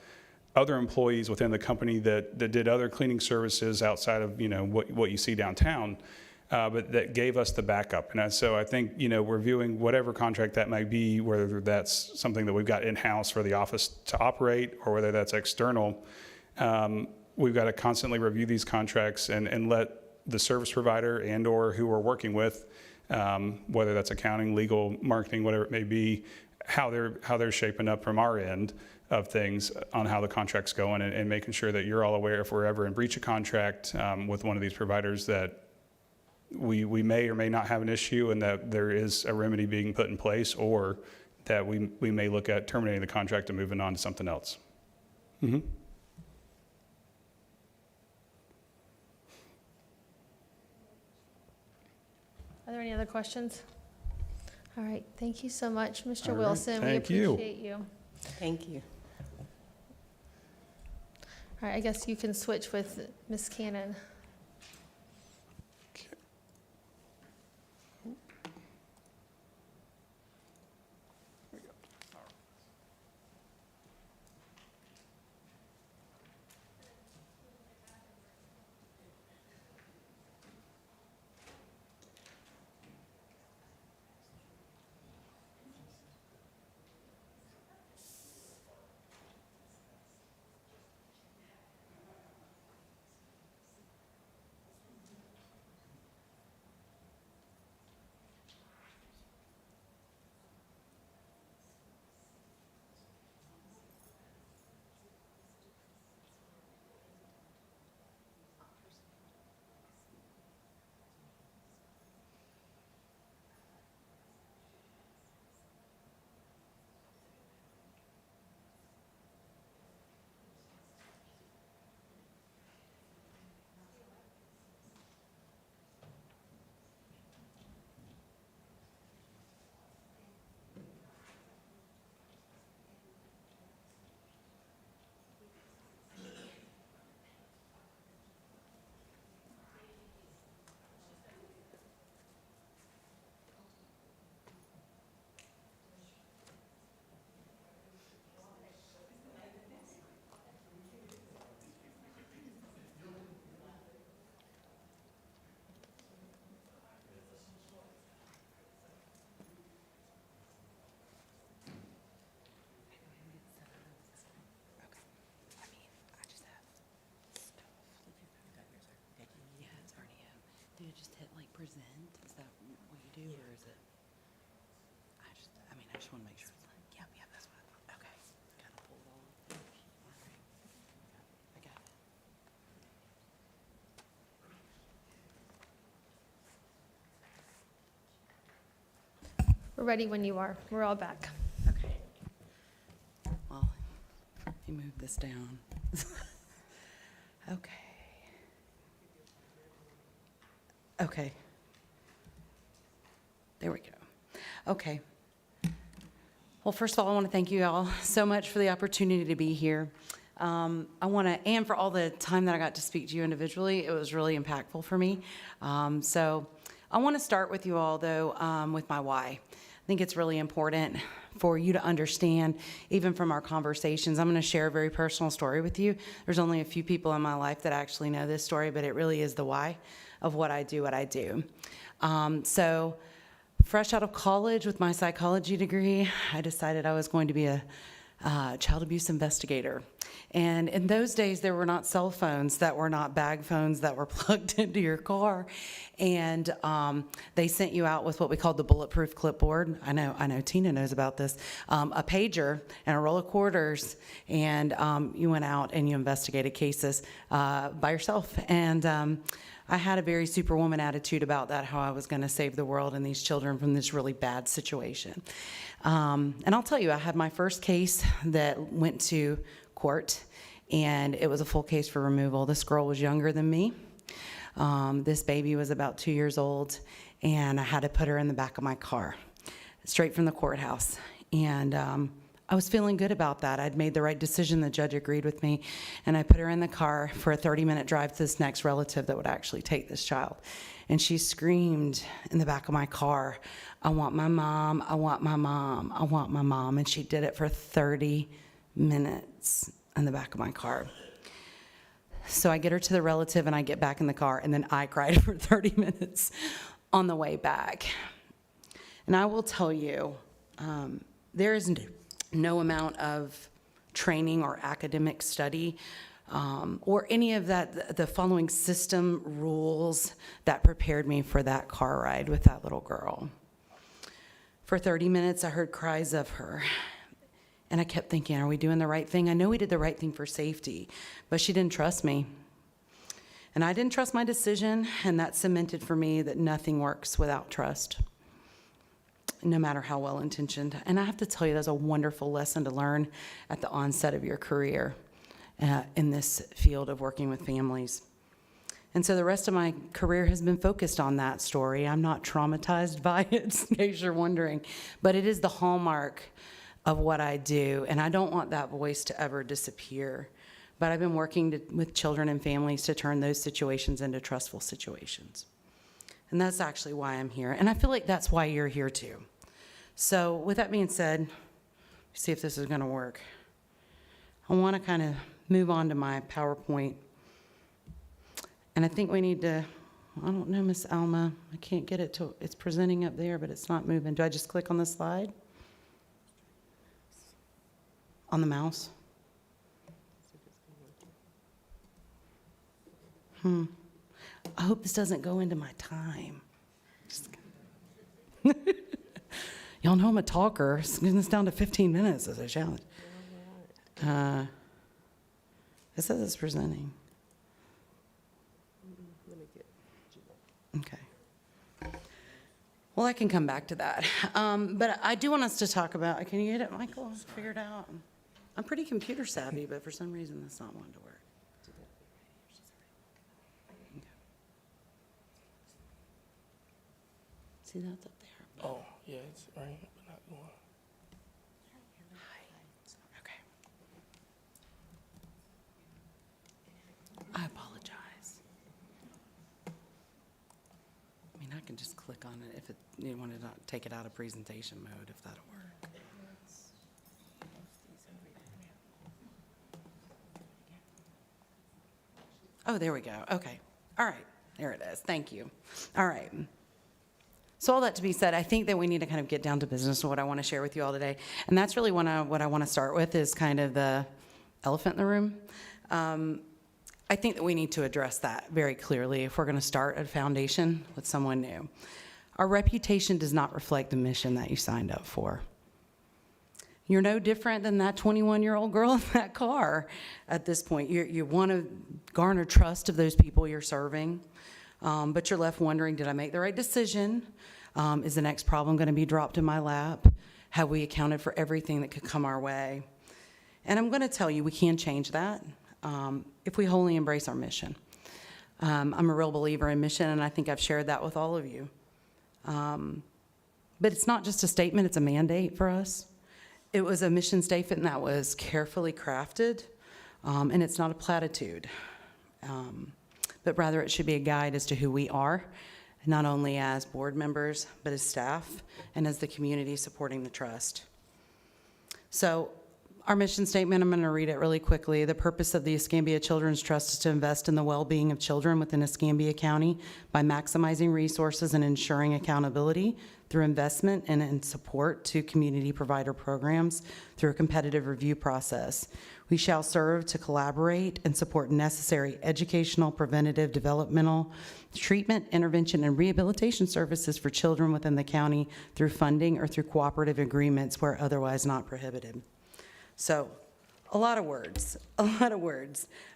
other employees within the company that did other cleaning services outside of what you see downtown, but that gave us the backup. And so I think reviewing whatever contract that might be, whether that's something that we've got in-house for the office to operate or whether that's external, we've got to constantly review these contracts and let the service provider and or who we're working with, whether that's accounting, legal, marketing, whatever it may be, how they're shaping up from our end of things on how the contract's going, and making sure that you're all aware if we're ever in breach of contract with one of these providers, that we may or may not have an issue and that there is a remedy being put in place, or that we may look at terminating the contract and moving on to something else. Mm-hmm.
Are there any other questions? All right, thank you so much, Mr.
All right,
Wilson.
thank
We
you.
appreciate you.
Thank you.
All right, I guess you can switch with Ms. Cannon.
Do you just hit like present? Is that what you do, or is it? I just want to make sure it's like, yeah, that's what I thought. Okay. Kind of pull it all. All right. I got it.
We're ready when you are. We're all back.
Okay. Well, you move this down. Okay. Okay. There we go. Okay. Well, first of all, I want to thank you all so much for the opportunity to be here. I want to, and for all the time that I got to speak to you individually. It was really impactful for me. So I want to start with you all, though, with my why. I think it's really important for you to understand, even from our conversations. I'm going to share a very personal story with you. There's only a few people in my life that actually know this story, but it really is the why of what I do. So fresh out of college with my psychology degree, I decided I was going to be a child abuse investigator. And in those days, there were not cell phones that were not bag phones that were plugged into your car. And they sent you out with what we called the bulletproof clipboard. I know Tina knows about this. A pager and a roll of quarters. And you went out and you investigated cases by yourself. And I had a very superwoman attitude about that, how I was going to save the world and these children from this really bad situation. And I'll tell you, I had my first case that went to court, and it was a full case for removal. This girl was younger than me. This baby was about 2 years old, and I had to put her in the back of my car, straight from the courthouse. And I was feeling good about that. I'd made the right decision. The judge agreed with me, and I put her in the car for a 30-minute drive to this next relative that would actually take this child. And she screamed in the back of my car, "I want my mom, I want my mom, I want my mom." And she did it for 30 minutes in the back of my car. So I get her to the relative, and I get back in the car, and then I cried for 30 minutes on the way back. And I will tell you, there is no amount of training or academic study or any of that, the following system rules that prepared me for that car ride with that little girl. For 30 minutes, I heard cries of her. And I kept thinking, are we doing the right thing? I know we did the right thing for safety, but she didn't trust me. And I didn't trust my decision, and that cemented for me that nothing works without trust, no matter how well-intentioned. And I have to tell you, that's a wonderful lesson to learn at the onset of your career in this field of working with families. And so the rest of my career has been focused on that story. I'm not traumatized by it, in case you're wondering, but it is the hallmark of what I do, and I don't want that voice to ever disappear. But I've been working with children and families to turn those situations into trustful situations. And that's actually why I'm here, and I feel like that's why you're here too. So with that being said, see if this is gonna work. I wanna kind of move on to my PowerPoint. And I think we need to, I don't know, Miss Alma, I can't get it to, it's presenting up there, but it's not moving. Do I just click on the slide? On the mouse? I hope this doesn't go into my time. Y'all know I'm a talker. Getting this down to 15 minutes is a challenge. It says it's presenting. Okay. Well, I can come back to that. But I do want us to talk about, can you get it, Michael? Figure it out. I'm pretty computer savvy, but for some reason that's not wanting to work. Okay. See, that's up there.
Oh, yeah, it's right, but not the one.
Okay. I apologize. I mean, I can just click on it if you want to take it out of presentation mode, if that'll work. Oh, there we go. Okay. All right. There it is. Thank you. All right. So all that to be said, I think that we need to kind of get down to business of what I want to share with you all today. And that's really what I want to start with is kind of the elephant in the room. I think that we need to address that very clearly if we're going to start a foundation with someone new. Our reputation does not reflect the mission that you signed up for. You're no different than that 21-year-old girl in that car at this point. You want to garner trust of those people you're serving, but you're left wondering, did I make the right decision? Is the next problem going to be dropped in my lap? Have we accounted for everything that could come our way? And I'm going to tell you, we can change that if we wholly embrace our mission. I'm a real believer in mission, and I think I've shared that with all of you. But it's not just a statement, it's a mandate for us. It was a mission statement that was carefully crafted, and it's not a platitude, but rather it should be a guide as to who we are, not only as board members, but as staff and as the community supporting the trust. So our mission statement, I'm going to read it really quickly. The purpose of the Escambia Children's Trust is to invest in the well-being of children within Escambia County by maximizing resources and ensuring accountability through investment and in support to community provider programs through a competitive review process. We shall serve to collaborate and support necessary educational, preventative, developmental, treatment, intervention, and rehabilitation services for children within the county through funding or through cooperative agreements where otherwise not prohibited. So a lot of words,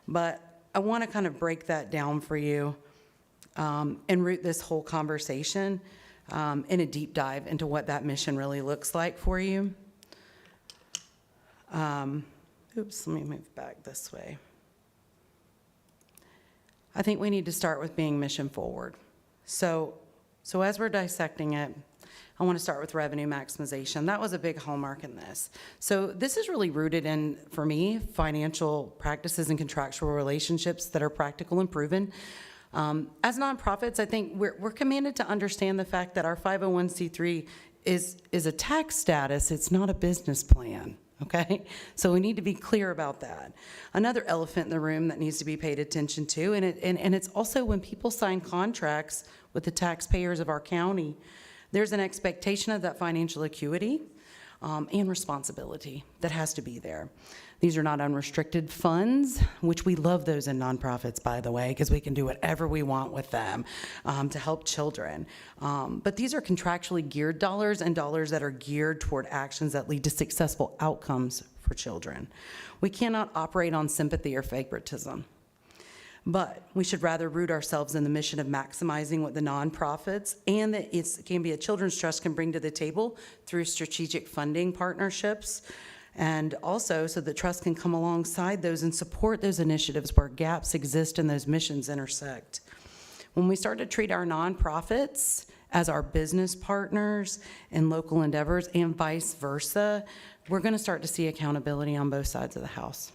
but I want to kind of break that down for you and root this whole conversation in a deep dive into what that mission really looks like for you. Oops, let me move back this way. I think we need to start with being mission forward. So as we're dissecting it, I want to start with revenue maximization. That was a big hallmark in this. So this is really rooted in, for me, financial practices and contractual relationships that are practical and proven. As nonprofits, I think we're commanded to understand the fact that our 501c3 is a tax status. It's not a business plan. Okay, so we need to be clear about that. Another elephant in the room that needs to be paid attention to, and it's also when people sign contracts with the taxpayers of our county, there's an expectation of that financial acuity and responsibility that has to be there. These are not unrestricted funds, which we love those in nonprofits, by the way, because we can do whatever we want with them to help children. But these are contractually geared dollars and dollars that are geared toward actions that lead to successful outcomes for children. We cannot operate on sympathy or favoritism. But we should rather root ourselves in the mission of maximizing what the nonprofits and the Escambia Children's Trust can bring to the table through strategic funding partnerships, and also so the trust can come alongside those and support those initiatives where gaps exist and those missions intersect. When we start to treat our nonprofits as our business partners in local endeavors and vice versa, we're going to start to see accountability on both sides of the house.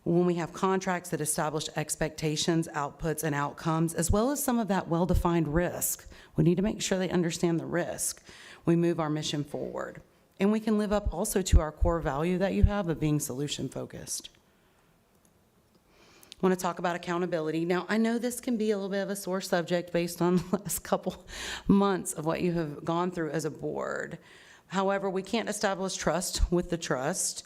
When we have contracts that establish expectations, outputs, and outcomes, as well as some of that well-defined risk, we need to make sure they understand the risk. We move our mission forward. And we can live up also to our core value that you have of being solution-focused. I want to talk about accountability. Now, I know this can be a little bit of a sore subject based on the last couple months of what you have gone through as a board. However, we can't establish trust with the trust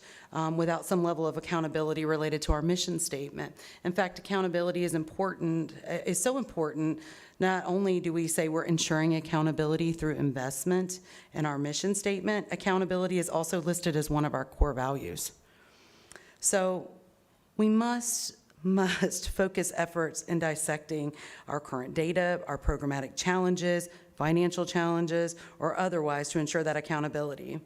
without some level of accountability related to our mission statement. In fact, accountability is important, is so important. Not only do we say we're ensuring accountability through investment in our mission statement, accountability is also listed as one of our core values. So we must focus efforts in dissecting our current data, our programmatic challenges, financial challenges, or otherwise to ensure that accountability.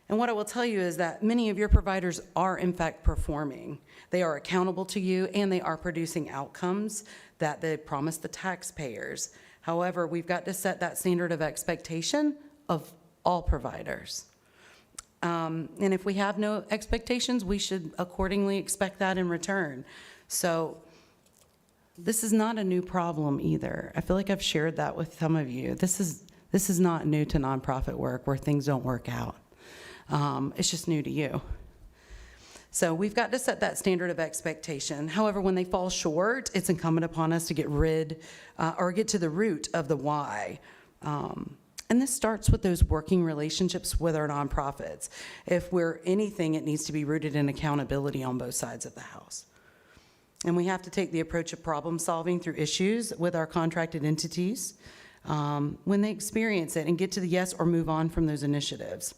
And what I will tell you is that many of your providers are in fact performing. They are accountable to you and they are producing outcomes that they promise the taxpayers. However, we've got to set that standard of expectation of all providers. And if we have no expectations, we should accordingly expect that in return. So this is not a new problem either. I feel like I've shared that with some of you. This is not new to nonprofit work where things don't work out. It's just new to you. So we've got to set that standard of expectation. However, when they fall short, it's incumbent upon us to get rid or get to the root of the why. And this starts with those working relationships with our nonprofits. If we're anything, it needs to be rooted in accountability on both sides of the house. And we have to take the approach of problem solving through issues with our contracted entities when they experience it and get to the yes or move on from those initiatives.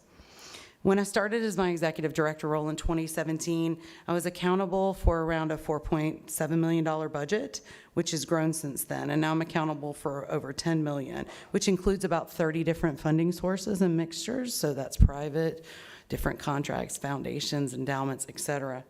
When I started as my executive director role in 2017, I was accountable for around a $4.7 million budget, which has grown since then. And now I'm accountable for over $10 million, which includes about 30 different funding sources and mixtures. So that's private, different contracts, foundations, endowments, et cetera.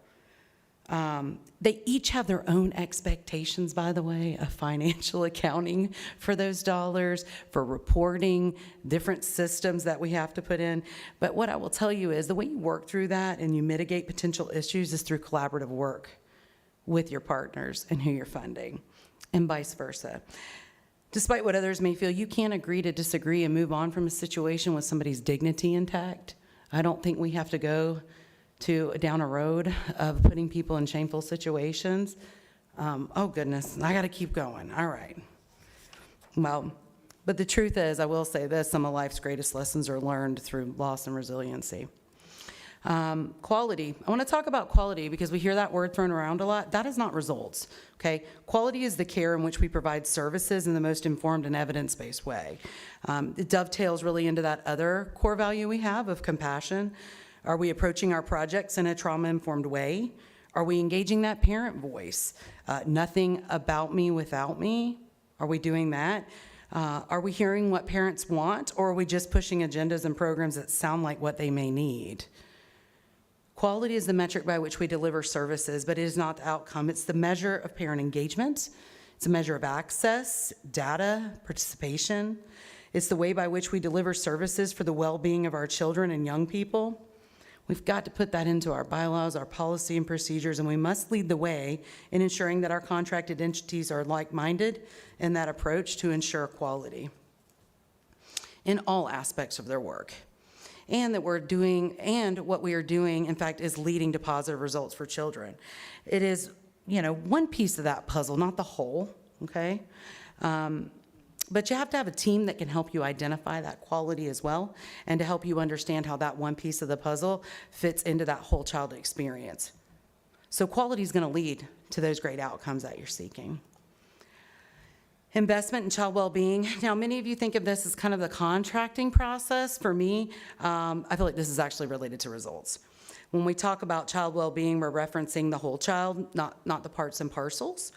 They each have their own expectations, by the way, of financial accounting for those dollars, for reporting, different systems that we have to put in. But what I will tell you is the way you work through that and you mitigate potential issues is through collaborative work with your partners and who you're funding, and vice versa. Despite what others may feel, you can't agree to disagree and move on from a situation with somebody's dignity intact. I don't think we have to go down a road of putting people in shameful situations. Oh goodness, I gotta keep going, all right. Well, but the truth is, I will say this, some of life's greatest lessons are learned through loss and resiliency. Quality, I wanna talk about quality because we hear that word thrown around a lot. That is not results, okay? Quality is the care in which we provide services in the most informed and evidence-based way. It dovetails really into that other core value we have of compassion. Are we approaching our projects in a trauma-informed way? Are we engaging that parent voice? Nothing about me without me. Are we doing that? Are we hearing what parents want, or are we just pushing agendas and programs that sound like what they may need? Quality is the metric by which we deliver services, but it is not the outcome. It's the measure of parent engagement. It's a measure of access, data, participation. It's the way by which we deliver services for the well-being of our children and young people. We've got to put that into our bylaws, our policy and procedures, and we must lead the way in ensuring that our contracted entities are like-minded in that approach to ensure quality in all aspects of their work. And that we're doing, and what we are doing, in fact, is leading to positive results for children. It is, one piece of that puzzle, not the whole, okay? But you have to have a team that can help you identify that quality as well, and to help you understand how that one piece of the puzzle fits into that whole child experience. So quality is going to lead to those great outcomes that you're seeking. Investment in child well-being. Now, many of you think of this as kind of the contracting process. For me, I feel like this is actually related to results. When we talk about child well-being, we're referencing the whole child, not the parts and parcels.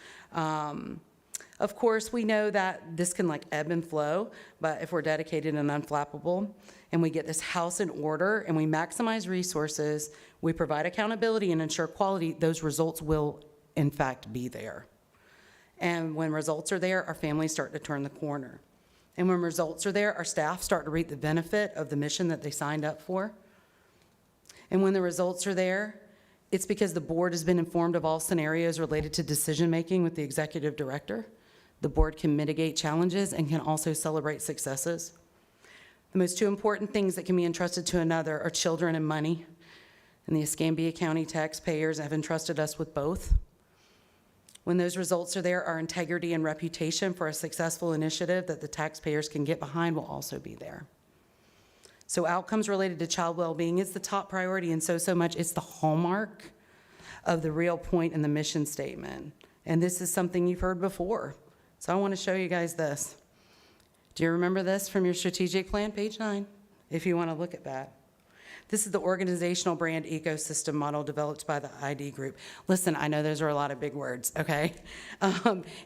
Of course, we know that this can ebb and flow, but if we're dedicated and unflappable, and we get this house in order, and we maximize resources, we provide accountability and ensure quality, those results will, in fact, be there. And when results are there, our families start to turn the corner. And when results are there, our staff start to reap the benefit of the mission that they signed up for. And when the results are there, it's because the board has been informed of all scenarios related to decision-making with the executive director. The board can mitigate challenges and can also celebrate successes. The most two important things that can be entrusted to another are children and money. And the Escambia County taxpayers have entrusted us with both. When those results are there, our integrity and reputation for a successful initiative that the taxpayers can get behind will also be there. So outcomes related to child well-being is the top priority, and so much it's the hallmark of the real point in the mission statement. And this is something you've heard before. So I want to show you guys this. Do you remember this from your strategic plan, page 9, if you want to look at that? This is the organizational brand ecosystem model developed by the ID group. Listen, I know those are a lot of big words, okay?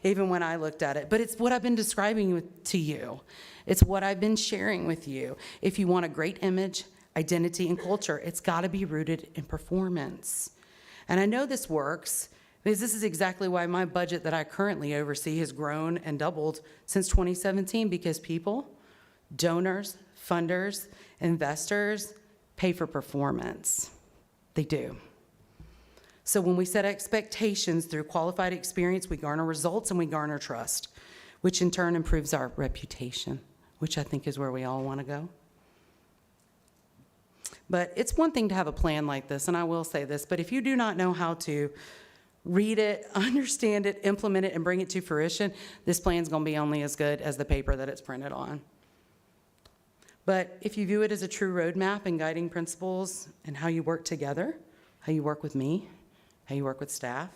Even when I looked at it, but it's what I've been describing to you. It's what I've been sharing with you. If you want a great image, identity, and culture, it's got to be rooted in performance. And I know this works because this is exactly why my budget that I currently oversee has grown and doubled since 2017, because people, donors, funders, investors pay for performance. They do. So when we set expectations through qualified experience, we garner results and we garner trust, which in turn improves our reputation, which I think is where we all want to go. But it's one thing to have a plan like this, and I will say this, but if you do not know how to read it, understand it, implement it, and bring it to fruition, this plan's going to be only as good as the paper that it's printed on. But if you view it as a true roadmap and guiding principles and how you work together, how you work with me, how you work with staff,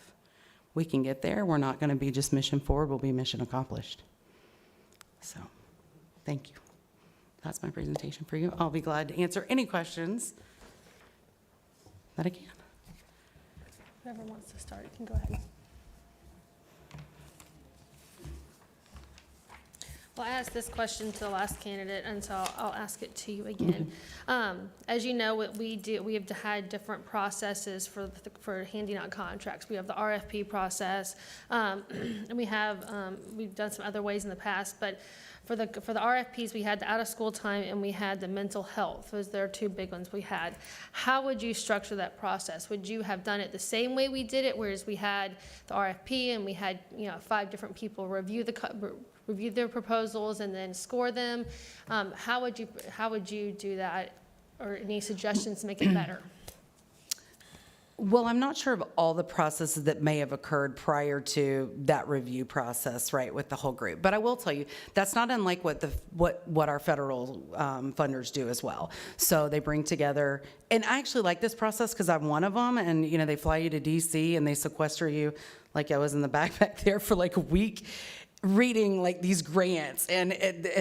we can get there. We're not going to be just mission forward, we'll be mission accomplished. So, thank you. That's my presentation for you. I'll be glad to answer any questions that I can.
Whoever wants to start, you can go ahead. Well, I asked this question to the last candidate, and so I'll ask it to you again. As you know, what we do, we have had different processes for handing out contracts. We have the RFP process, and we've done some other ways in the past, but for the RFPs, we had the out-of-school time and we had the mental health. Those are two big ones we had. How would you structure that process? Would you have done it the same way we did it, whereas we had the RFP and we had 5 different people review their proposals and then score them? How would you do that, or any suggestions to make it better?
Well, I'm not sure of all the processes that may have occurred prior to that review process, right, with the whole group. But I will tell you, that's not unlike what our federal funders do as well. So they bring together, and I actually like this process because I'm one of them, and they fly you to DC and they sequester you, like I was in the backpack there for like a week. reading like these grants, and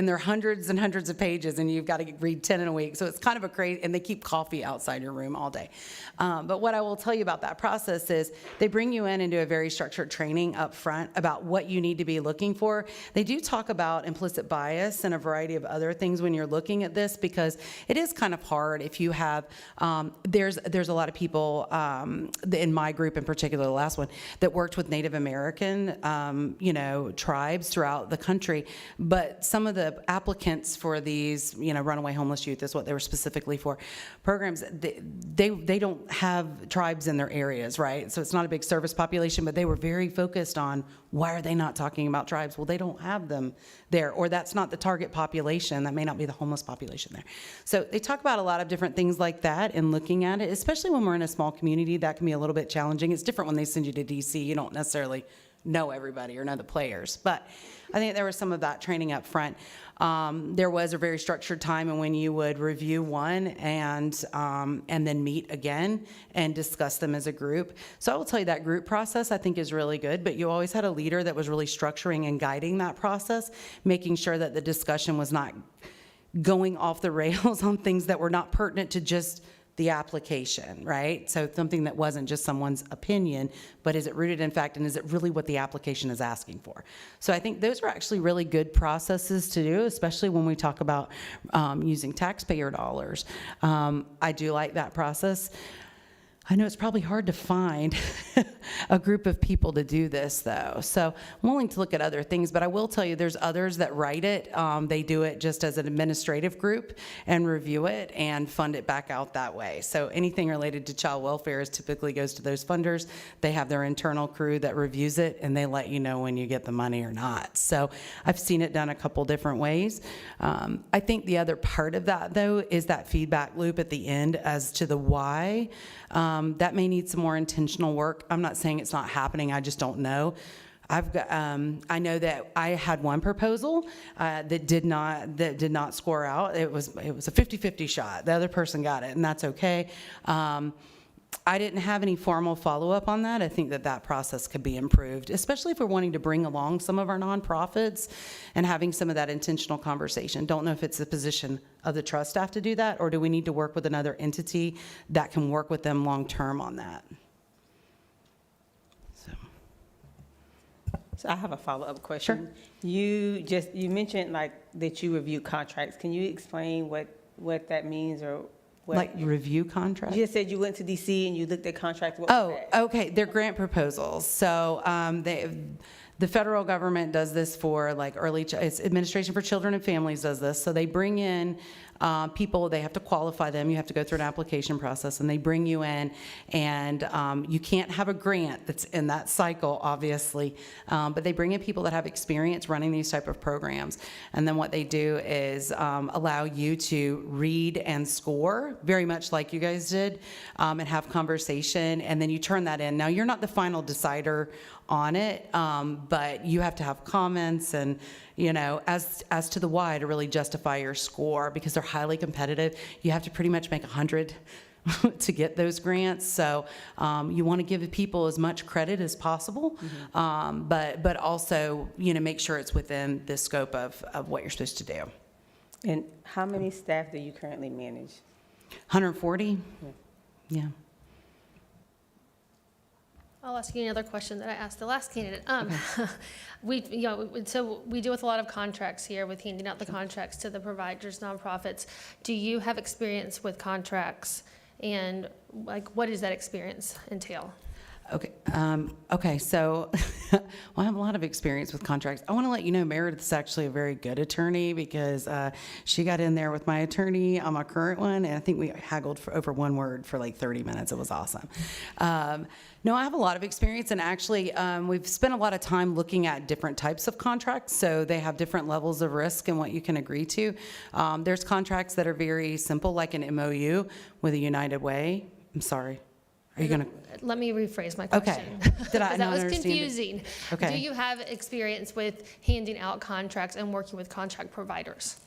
they're hundreds and hundreds of pages, and you've got to read 10 in a week. So it's kind of a crazy, and they keep coffee outside your room all day. But what I will tell you about that process is they bring you in and do a very structured training up front about what you need to be looking for. They do talk about implicit bias and a variety of other things when you're looking at this, because it is kind of hard if you have, there's a lot of people in my group in particular, the last one, that worked with Native American, tribes throughout the country, but some of the applicants for these, runaway homeless youth is what they were specifically for, programs, they don't have tribes in their areas, right? So it's not a big service population, but they were very focused on, why are they not talking about tribes? Well, they don't have them there, or that's not the target population. That may not be the homeless population there. So they talk about a lot of different things like that and looking at it, especially when we're in a small community. That can be a little bit challenging. It's different when they send you to DC. You don't necessarily know everybody or know the players, but I think there was some of that training up front. There was a very structured time and when you would review one and then meet again and discuss them as a group. So I will tell you that group process I think is really good, but you always had a leader that was really structuring and guiding that process, making sure that the discussion was not going off the rails on things that were not pertinent to just the application, right? So something that wasn't just someone's opinion, but is it rooted in fact, and is it really what the application is asking for? So I think those are actually really good processes to do, especially when we talk about using taxpayer dollars. I do like that process. I know it's probably hard to find a group of people to do this, though. So I'm willing to look at other things, but I will tell you there's others that write it. They do it just as an administrative group and review it and fund it back out that way. So anything related to child welfare typically goes to those funders. They have their internal crew that reviews it, and they let you know when you get the money or not. So I've seen it done a couple different ways. I think the other part of that, though, is that feedback loop at the end as to the why. That may need some more intentional work. I'm not saying it's not happening, I just don't know. I know that I had one proposal that did not score out. It was a 50-50 shot. The other person got it, and that's okay. I didn't have any formal follow-up on that. I think that process could be improved, especially if we're wanting to bring along some of our nonprofits and having some of that intentional conversation. Don't know if it's the position of the trust staff to do that, or do we need to work with another entity that can work with them long-term on that?
So I have a follow-up question. Sure. You mentioned like that you review contracts. Can you explain what that means, or what?
Like review contracts?
You just said you went to DC and you looked at contracts. What
Oh,
was that?
okay. They're grant proposals. So the federal government does this for like it's Administration for Children and Families does this. So they bring in people, they have to qualify them. You have to go through an application process, and they bring you in, and you can't have a grant that's in that cycle, obviously, but they bring in people that have experience running these type of programs. And then what they do is allow you to read and score, very much like you guys did, and have conversation, and then you turn that in. Now, you're not the final decider on it, but you have to have comments and, as to the why to really justify your score, because they're highly competitive. You have to pretty much make 100 to get those grants. So you want to give people as much credit as possible, but also, make sure it's within the scope of what you're supposed to do.
And how many staff do you currently manage?
140? Yeah.
I'll ask you another question that I asked the last candidate. We deal with a lot of contracts here, with handing out the contracts to the providers, nonprofits. Do you have experience with contracts, and what does that experience entail?
Okay, so I have a lot of experience with contracts. I want to let you know Meredith's actually a very good attorney, because she got in there with my attorney on my current one, and I think we haggled for over one word for like 30 minutes. It was awesome. No, I have a lot of experience, and actually we've spent a lot of time looking at different types of contracts, so they have different levels of risk and what you can agree to. There's contracts that are very simple, like an MOU with a United Way. I'm sorry. Are you going to?
Let me rephrase my question.
Okay. Did I
that
not
was
understand it?
confusing.
Okay.
Do you have experience with handing out contracts and working with contract providers?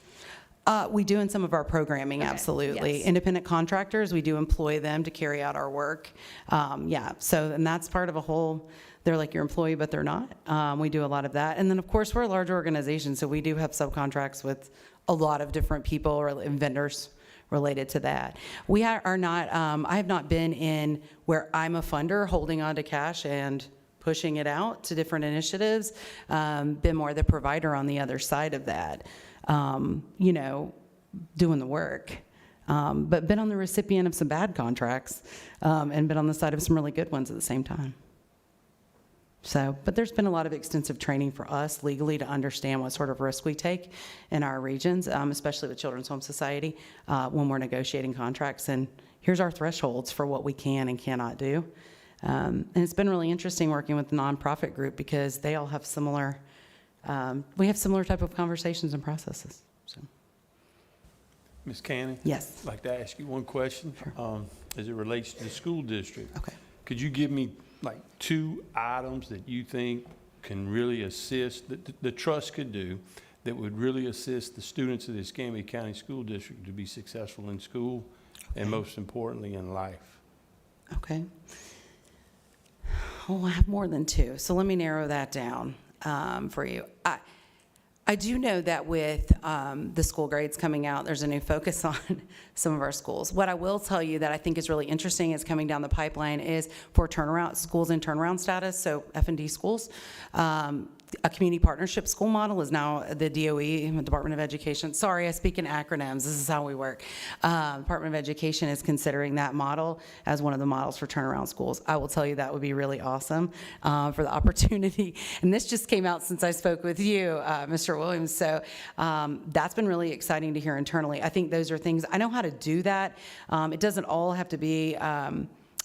We do in some of our programming,
Okay,
absolutely.
yes.
Independent contractors, we do employ them to carry out our work. Yeah, so, and that's part of a whole, they're like your employee, but they're not. We do a lot of that. And then, of course, we're a large organization, so we do have subcontracts with a lot of different people and vendors related to that. We are not, I have not been in where I'm a funder holding on to cash and pushing it out to different initiatives. Been more the provider on the other side of that, you know, doing the work. But been on the recipient of some bad contracts and been on the side of some really good ones at the same time. So, but there's been a lot of extensive training for us legally to understand what sort of risk we take in our regions, especially with Children's Home Society, when we're negotiating contracts. And here's our thresholds for what we can and cannot do. And it's been really interesting working with the nonprofit group because they all have similar, we have similar type of conversations and processes. So,
Ms. Cannon?
yes.
I'd like to ask you one question as it relates to the school district.
Okay.
Could you give me like 2 items that you think can really assist, that the trust could do, that would really assist the students of the Escambia County School District to be successful in school and most importantly in life?
Okay. Oh, I have more than 2, so let me narrow that down for you. I do know that with the school grades coming out, there's a new focus on some of our schools. What I will tell you that I think is really interesting is coming down the pipeline is for turnaround schools in turnaround status, so F&D schools. A community partnership school model is now the DOE, Department of Education. Sorry, I speak in acronyms. This is how we work. Department of Education is considering that model as one of the models for turnaround schools. I will tell you that would be really awesome for the opportunity. And this just came out since I spoke with you, Mr. Williams. So that's been really exciting to hear internally. I think those are things, I know how to do that. It doesn't all have to be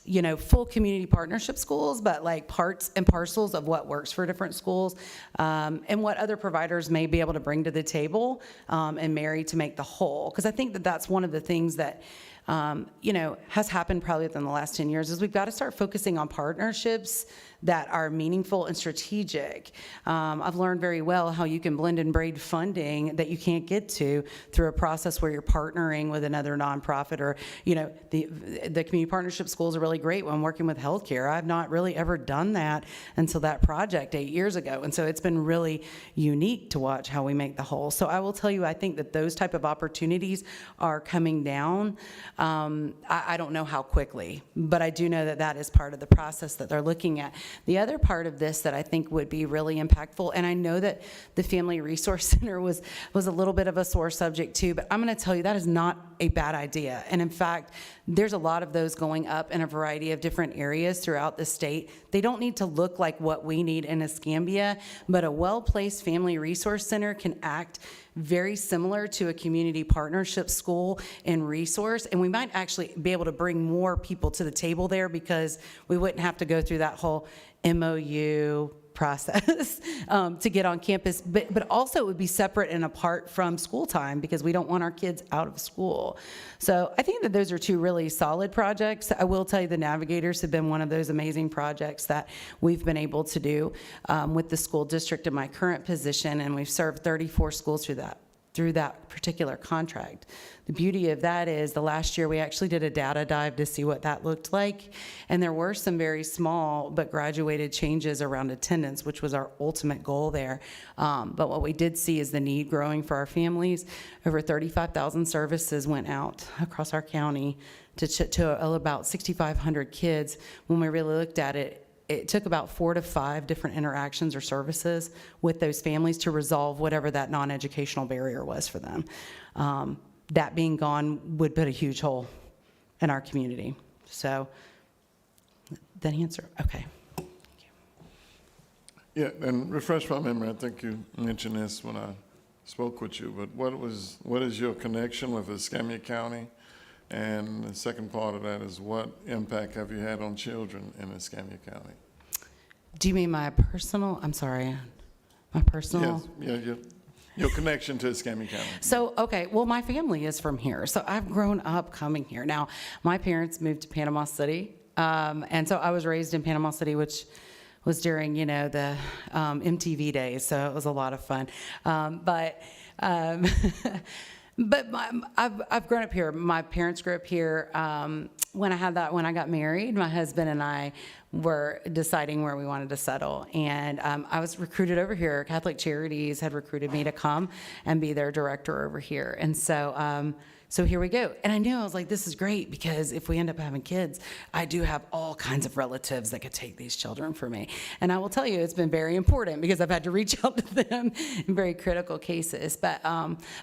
you know, full community partnership schools, but like parts and parcels of what works for different schools and what other providers may be able to bring to the table and marry to make the whole. Because I think that that's one of the things that you know, has happened probably within the last 10 years is we've got to start focusing on partnerships that are meaningful and strategic. I've learned very well how you can blend and braid funding that you can't get to through a process where you're partnering with another nonprofit or, you know, the community partnership schools are really great when working with healthcare. I've not really ever done that until that project 8 years ago. And so it's been really unique to watch how we make the whole. So I will tell you, I think that those type of opportunities are coming down. I don't know how quickly, but I do know that that is part of the process that they're looking at. The other part of this that I think would be really impactful, and I know that the Family Resource Center was a little bit of a sore subject too, but I'm going to tell you that is not a bad idea. And in fact, there's a lot of those going up in a variety of different areas throughout the state. They don't need to look like what we need in Escambia, but a well-placed Family Resource Center can act very similar to a community partnership school and resource, and we might actually be able to bring more people to the table there because we wouldn't have to go through that whole MOU process to get on campus, but also it would be separate and apart from school time because we don't want our kids out of school. So I think that those are 2 really solid projects. I will tell you the Navigators have been one of those amazing projects that we've been able to do with the school district in my current position, and we've served 34 schools through that particular contract. The beauty of that is the last year we actually did a data dive to see what that looked like, and there were some very small but graduated changes around attendance, which was our ultimate goal there. But what we did see is the need growing for our families. Over 35,000 services went out across our county to about 6,500 kids. When we really looked at it, it took about 4 to 5 different interactions or services with those families to resolve whatever that non-educational barrier was for them. That being gone would put a huge hole in our community. So, that answer, okay.
Yeah, and refresh my memory, I think you mentioned this when I spoke with you, but what is your connection with Escambia County? And the second part of that is what impact have you had on children in Escambia County?
Do you mean my personal, I'm sorry, my personal?
Yes, yeah, your connection to Escambia County.
So, okay, well, my family is from here, so I've grown up coming here. Now, my parents moved to Panama City, and so I was raised in Panama City, which was during, you know, the MTV days, so it was a lot of fun. But I've grown up here. My parents grew up here. When I got married, my husband and I were deciding where we wanted to settle. And I was recruited over here. Catholic Charities had recruited me to come and be their director over here. And so here we go. And I knew, I was like, this is great, because if we end up having kids, I do have all kinds of relatives that could take these children for me. And I will tell you, it's been very important, because I've had to reach out to them in very critical cases. But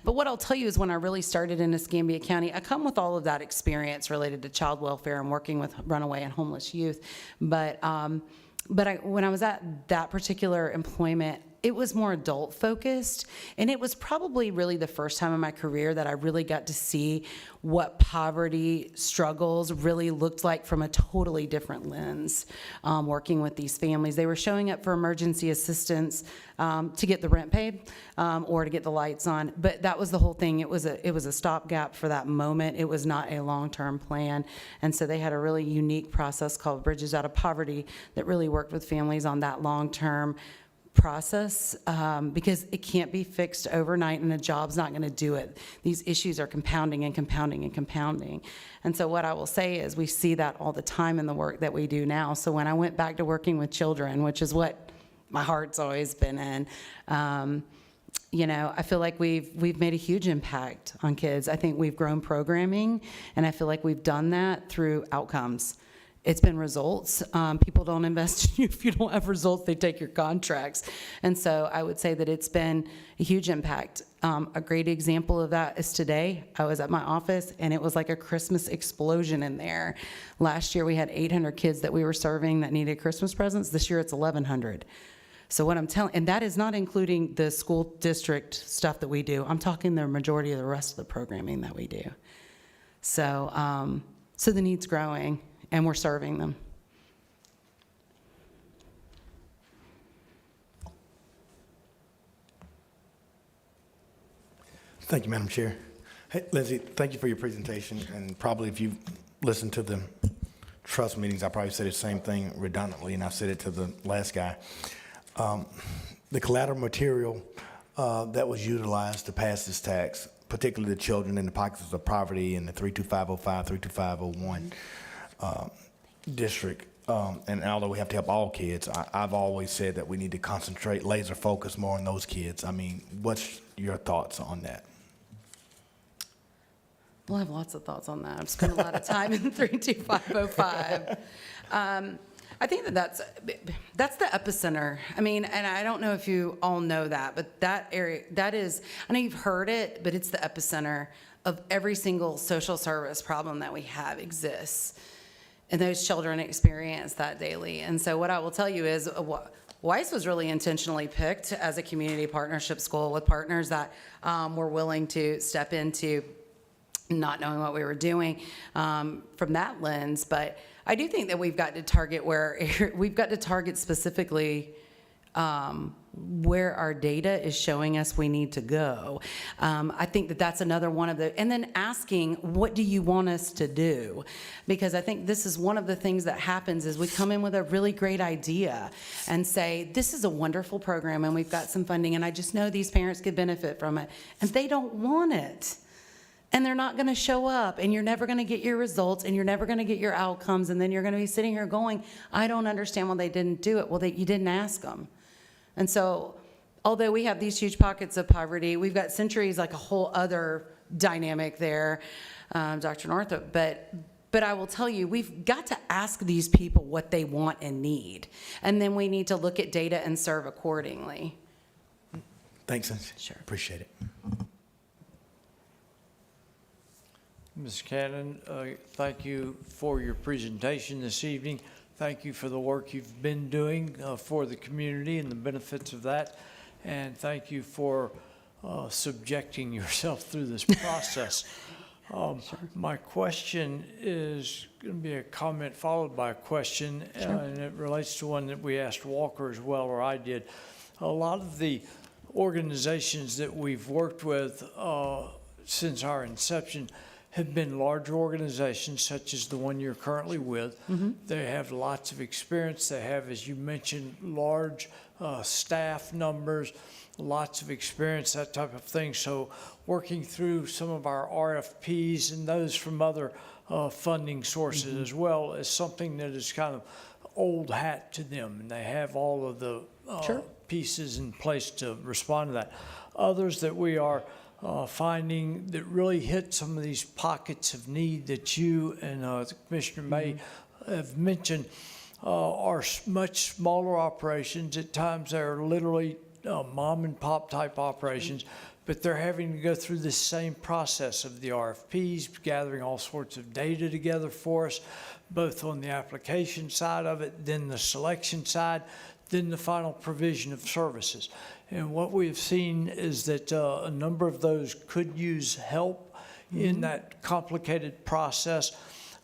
what I'll tell you is, when I really started in Escambia County, I come with all of that experience related to child welfare and working with runaway and homeless youth. But when I was at that particular employment, it was more adult focused, and it was probably really the first time in my career that I really got to see what poverty struggles really looked like from a totally different lens. Working with these families, they were showing up for emergency assistance to get the rent paid or to get the lights on, but that was the whole thing. It was a stopgap for that moment. It was not a long-term plan, and so they had a really unique process called Bridges Out of Poverty that really worked with families on that long-term process, because it can't be fixed overnight, and a job's not going to do it. These issues are compounding and compounding and compounding. And so what I will say is, we see that all the time in the work that we do now. So when I went back to working with children, which is what my heart's always been in, I feel like we've made a huge impact on kids. I think we've grown programming, and I feel like we've done that through outcomes. It's been results. People don't invest in you if you don't have results. They take your contracts. And so I would say that it's been a huge impact. A great example of that is today. I was at my office, and it was like a Christmas explosion in there. Last year we had 800 kids that we were serving that needed Christmas presents. This year it's 1,100. So what I'm telling, and that is not including the school district stuff that we do. I'm talking the majority of the rest of the programming that we do. So, so the need's growing, and we're serving them.
Thank you, Madam Chair. Hey, Lindsay, thank you for your presentation. And probably if you've listened to the trust meetings, I probably said the same thing redundantly, and I said it to the last guy. The collateral material that was utilized to pass this tax, particularly the children in the pockets of poverty in the 32505, 32501 district, and although we have to help all kids, I've always said that we need to concentrate, laser focus more on those kids. I mean, what's your thoughts on that?
Well, I have lots of thoughts on that. I've spent a lot of time in 32505. I think that's the epicenter. I mean, and I don't know if you all know that, but that area, that is, I know you've heard it, but it's the epicenter of every single social service problem that we have exists. And those children experience that daily. And so what I will tell you is, Weiss was really intentionally picked as a community partnership school with partners that were willing to step into not knowing what we were doing from that lens. But I do think that we've got to target specifically where our data is showing us we need to go. I think that that's another one of the, and then asking, what do you want us to do? Because I think this is one of the things that happens is we come in with a really great idea and say, this is a wonderful program and we've got some funding and I just know these parents could benefit from it. And they don't want it. And they're not going to show up, and you're never going to get your results, and you're never going to get your outcomes, and then you're going to be sitting here going, I don't understand why they didn't do it. Well, you didn't ask them. And so, although we have these huge pockets of poverty, we've got Centuries like a whole other dynamic there, Dr. Northup. But I will tell you, we've got to ask these people what they want and need, and then we need to look at data and serve accordingly.
Thanks, Lindsay.
Sure.
Appreciate it.
Ms. Cannon, thank you for your presentation this evening. Thank you for the work you've been doing for the community and the benefits of that. And thank you for subjecting yourself through this process. Sure. My question is going to be a comment followed by a question, sure. And it relates to one that we asked Walker as well, or I did. A lot of the organizations that we've worked with since our inception have been larger organizations such as the one you're currently with. They have lots of experience. They have, as you mentioned, large staff numbers, lots of experience, that type of thing. So working through some of our RFPs and those from other funding sources as well is something that is kind of old hat to them, and they have all of the pieces in place to respond to that. Others that we are finding that really hit some of these pockets of need that you and Commissioner May have mentioned are much smaller operations. At times they're literally mom and pop type operations, but they're having to go through this same process of the RFPs, gathering all sorts of data together for us, both on the application side of it, then the selection side, then the final provision of services. And what we've seen is that a number of those could use help in that complicated process.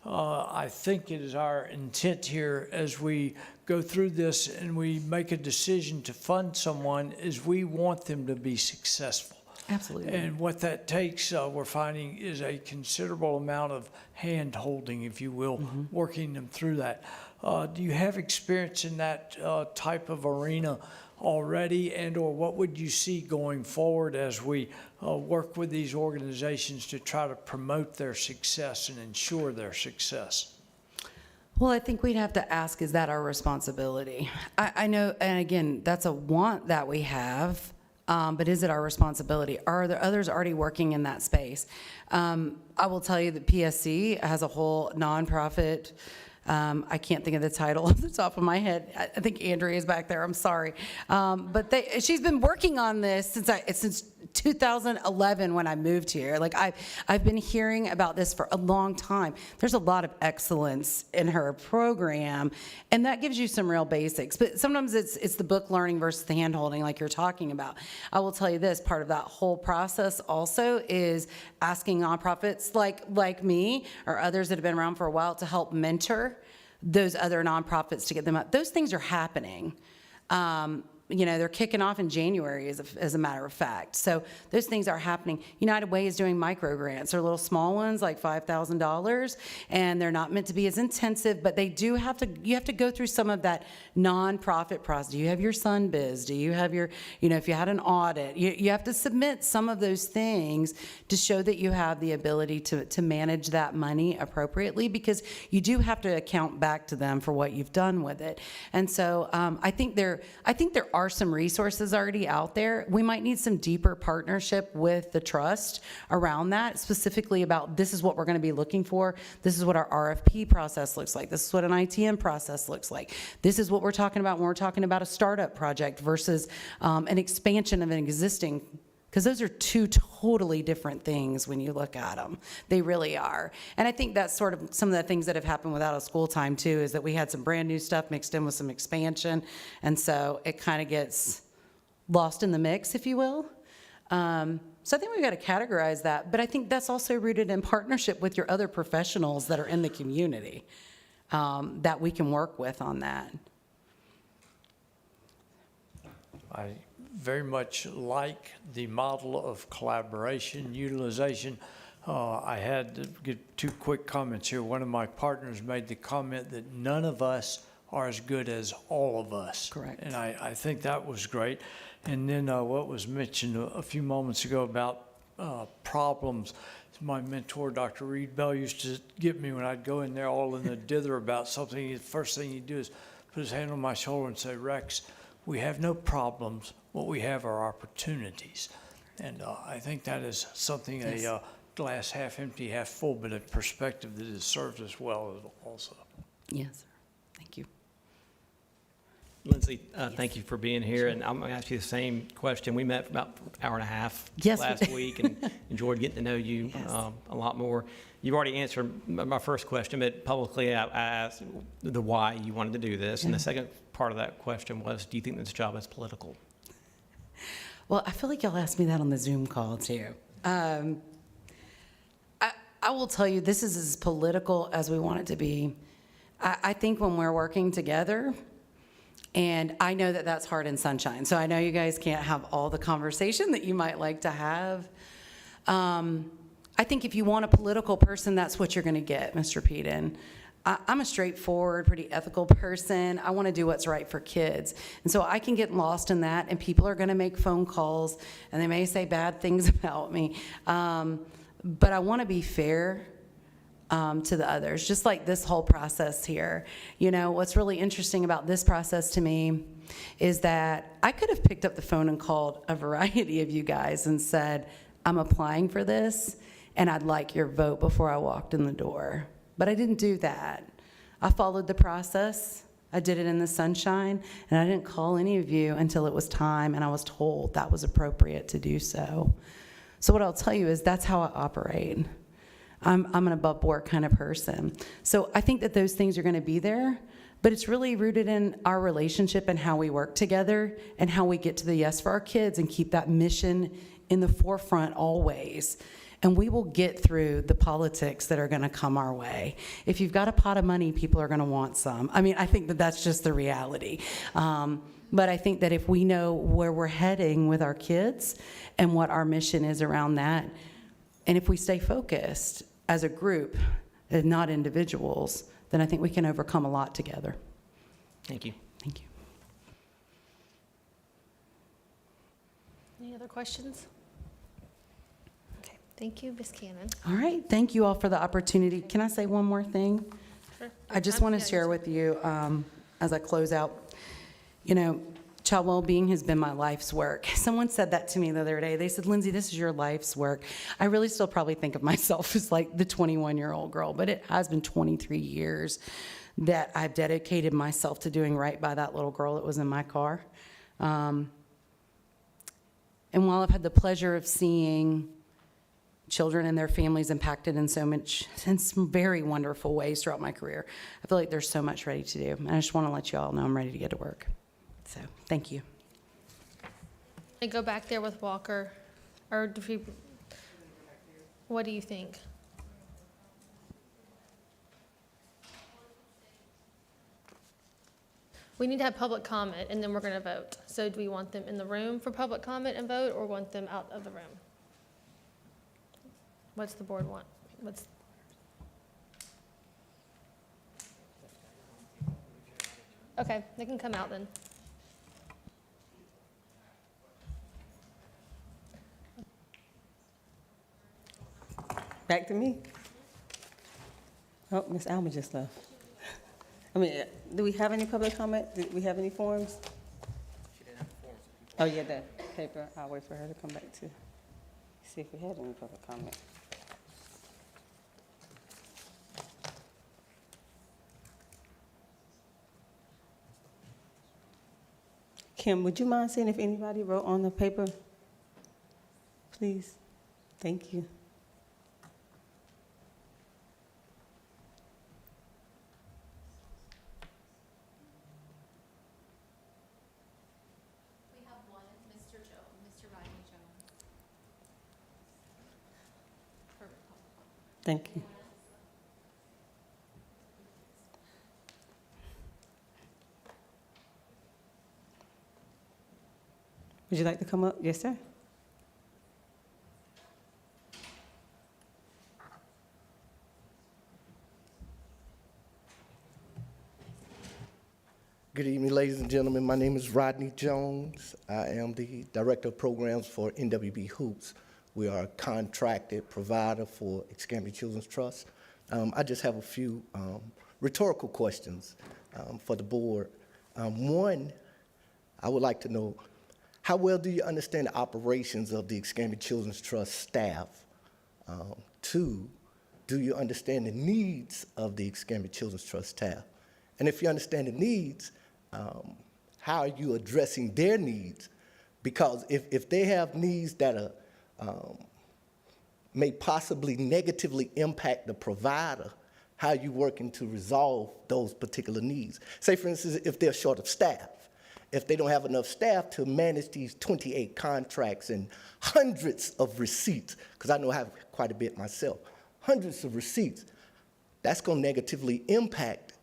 I think it is our intent here as we go through this and we make a decision to fund someone is we want them to be successful.
Absolutely.
And what that takes, we're finding, is a considerable amount of hand-holding, if you will, working them through that. Do you have experience in that type of arena already, and or what would you see going forward as we work with these organizations to try to promote their success and ensure their success?
Well, I think we'd have to ask, is that our responsibility? I know, and again, that's a want that we have, but is it our responsibility? Are there others already working in that space? I will tell you that PSC has a whole nonprofit. I can't think of the title off the top of my head. I think Andrea is back there. I'm sorry, but she's been working on this since 2011 when I moved here. Like I've been hearing about this for a long time. There's a lot of excellence in her program, and that gives you some real basics. But sometimes it's the book learning versus the hand holding, like you're talking about. I will tell you this: part of that whole process also is asking nonprofits like me or others that have been around for a while to help mentor those other nonprofits to get them up. Those things are happening. They're kicking off in January, as a matter of fact. So those things are happening. United Way is doing micro grants. They're little small ones, like $5,000, and they're not meant to be as intensive, but they do have to. You have to go through some of that nonprofit process. Do you have your SunBiz? Do you have your, if you had an audit, you have to submit some of those things to show that you have the ability to manage that money appropriately, because you do have to account back to them for what you've done with it. And so I think there are some resources already out there. We might need some deeper partnership with the trust around that, specifically about this is what we're going to be looking for. This is what our RFP process looks like. This is what an ITM process looks like. This is what we're talking about when we're talking about a startup project versus an expansion of an existing, because those are two totally different things when you look at them. They really are. And I think that's sort of some of the things that have happened without a school time too, is that we had some brand new stuff mixed in with some expansion. And so it kind of gets lost in the mix, if you will. So I think we've got to categorize that. But I think that's also rooted in partnership with your other professionals that are in the community that we can work with on that.
I very much like the model of collaboration, utilization. I had to get two quick comments here. One of my partners made the comment that none of us are as good as all of us.
Correct.
And I think that was great. And then what was mentioned a few moments ago about problems. My mentor, Dr. Reed Bell, used to get me when I'd go in there all in the dither about something. The first thing he'd do is put his hand on my shoulder and say, "Rex, we have no problems. What we have are opportunities." And I think that is something, yes, a glass half empty, half full, but a perspective that has served us well also.
Yes, sir. Thank you.
Lindsay, thank you for being here, and I'm going to ask you the same question. We met for about an hour and a half last week and enjoyed getting to know you a lot more. You've already answered my first question, but publicly I asked the why you wanted to do this, and the second part of that question was, do you think this job is political?
Well, I feel like y'all asked me that on the Zoom call too. I will tell you, this is as political as we want it to be. I think when we're working together, and I know that that's hard in sunshine, so I know you guys can't have all the conversation that you might like to have. I think if you want a political person, that's what you're going to get, Mr. Peden. I'm a straightforward, pretty ethical person. I want to do what's right for kids. And so I can get lost in that, and people are going to make phone calls, and they may say bad things about me. But I want to be fair to the others, just like this whole process here. You know, what's really interesting about this process to me is that I could have picked up the phone and called a variety of you guys and said, I'm applying for this, and I'd like your vote before I walked in the door. But I didn't do that. I followed the process. I did it in the sunshine, and I didn't call any of you until it was time, and I was told that was appropriate to do so. So what I'll tell you is that's how I operate. I'm an above board kind of person. So I think that those things are going to be there, but it's really rooted in our relationship and how we work together and how we get to the yes for our kids and keep that mission in the forefront always. And we will get through the politics that are going to come our way. If you've got a pot of money, people are going to want some. I mean, I think that that's just the reality. But I think that if we know where we're heading with our kids and what our mission is around that, and if we stay focused as a group and not individuals, then I think we can overcome a lot together.
Thank you.
Thank you.
Any other questions? Okay, thank you, Ms. Cannon.
All right, thank you all for the opportunity. Can I say one more thing?
Sure.
I just want to share with you, as I close out, you know, child well-being has been my life's work. Someone said that to me the other day. They said, Lindsay, this is your life's work. I really still probably think of myself as like the 21-year-old girl, but it has been 23 years that I've dedicated myself to doing right by that little girl that was in my car. And while I've had the pleasure of seeing children and their families impacted in some very wonderful ways throughout my career, I feel like there's so much ready to do. And I just want to let you all know I'm ready to get to work. So, thank you.
I go back there with Walker, or do we, what do you think? We need to have public comment, and then we're going to vote. So do we want them in the room for public comment and vote, or want them out of the room? What's the board want? Okay, they can come out then.
Back to me. Oh, Miss Alma just left. I mean, do we have any public comment? Do we have any forms? Oh, yeah, that paper. I'll wait for her to come back to see if we had any public comment. Kim, would you mind seeing if anybody wrote on the paper? Please. Thank you.
We have one, Mr. Rodney Jones.
Thank you. Would you like to come up? Yes, sir.
Good evening, ladies and gentlemen. My name is Rodney Jones. I am the Director of Programs for NWB Hoops. We are a contracted provider for Escambia Children's Trust. I just have a few rhetorical questions for the board. One, I would like to know, how well do you understand the operations of the Escambia Children's Trust staff? Two, do you understand the needs of the Escambia Children's Trust staff? And if you understand the needs, how are you addressing their needs? Because if they have needs that are, may possibly negatively impact the provider, how are you working to resolve those particular needs? Say, for instance, if they're short of staff, if they don't have enough staff to manage these 28 contracts and hundreds of receipts, because I know I have quite a bit myself, hundreds of receipts, that's going to negatively impact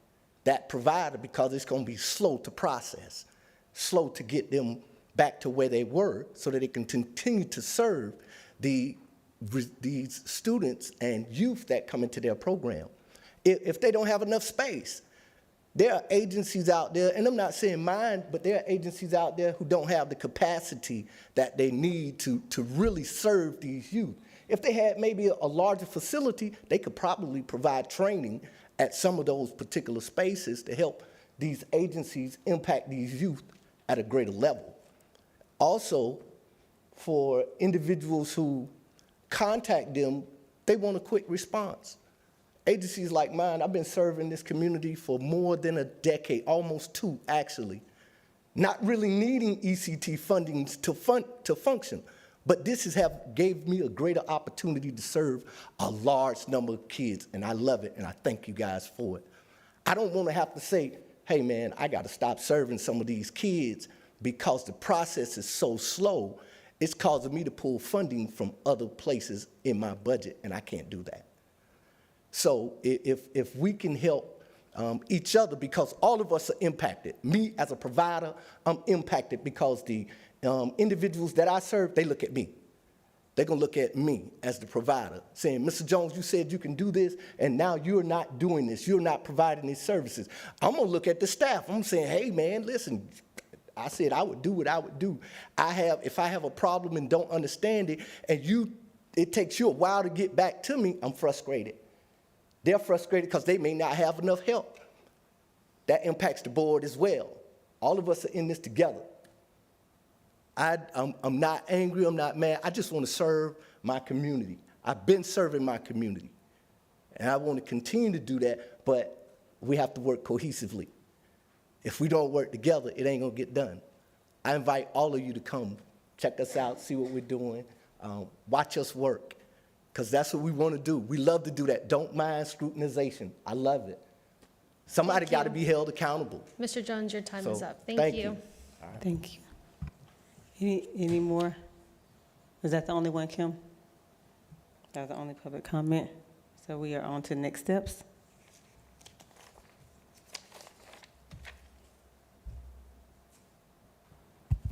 that provider because it's going to be slow to process, slow to get them back to where they were so that they can continue to serve the these students and youth that come into their program. If they don't have enough space, there are agencies out there, and I'm not saying mine, but there are agencies out there who don't have the capacity that they need to really serve these youth. If they had maybe a larger facility, they could probably provide training at some of those particular spaces to help these agencies impact these youth at a greater level. Also, for individuals who contact them, they want a quick response. Agencies like mine, I've been serving this community for more than a decade, almost 2 actually, not really needing ECT funding to function. But this gave me a greater opportunity to serve a large number of kids, and I love it, and I thank you guys for it. I don't want to have to say, hey man, I got to stop serving some of these kids because the process is so slow. It's causing me to pull funding from other places in my budget, and I can't do that. So if we can help each other, because all of us are impacted. Me as a provider, I'm impacted because the individuals that I serve, they look at me. They're gonna look at me as the provider, saying, Mr. Jones, you said you can do this, and now you're not doing this. You're not providing these services. I'm gonna look at the staff. I'm saying, hey man, listen, I said I would do what I would do. If I have a problem and don't understand it, and it takes you a while to get back to me, I'm frustrated. They're frustrated because they may not have enough help. That impacts the board as well. All of us are in this together. I'm not angry, I'm not mad. I just want to serve my community. I've been serving my community. And I want to continue to do that, but we have to work cohesively. If we don't work together, it ain't going to get done. I invite all of you to come, check us out, see what we're doing, watch us work. Because that's what we want to do. We love to do that. Don't mind scrutinization. I love it. Somebody got to be held accountable.
Mr. Jones, your time is up.
Thank
Thank
you.
you.
Thank you. Any more? Was that the only one, Kim? That was the only public comment? So we are on to next steps.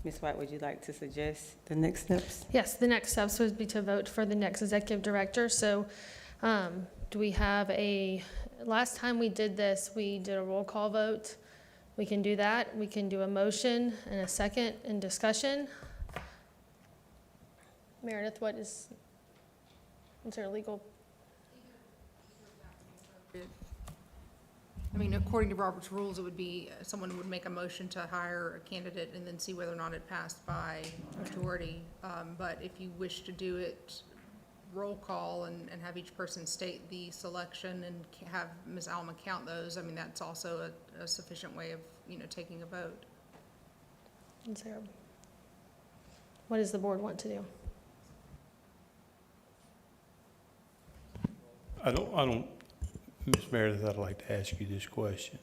Ms. White, would you like to suggest the next steps?
Yes, the next steps would be to vote for the next executive director. So do we have last time we did this, we did a roll call vote. We can do that. We can do a motion and a second in discussion. Meredith, is there a legal?
I mean, according to Robert's rules, it would be, someone would make a motion to hire a candidate and then see whether or not it passed by majority. But if you wish to do it roll call and have each person state the selection and have Ms. Alma count those, I mean, that's also a sufficient way of, taking a vote.
What does the board want to do?
I don't, Ms. Meredith, I'd like to ask you this question.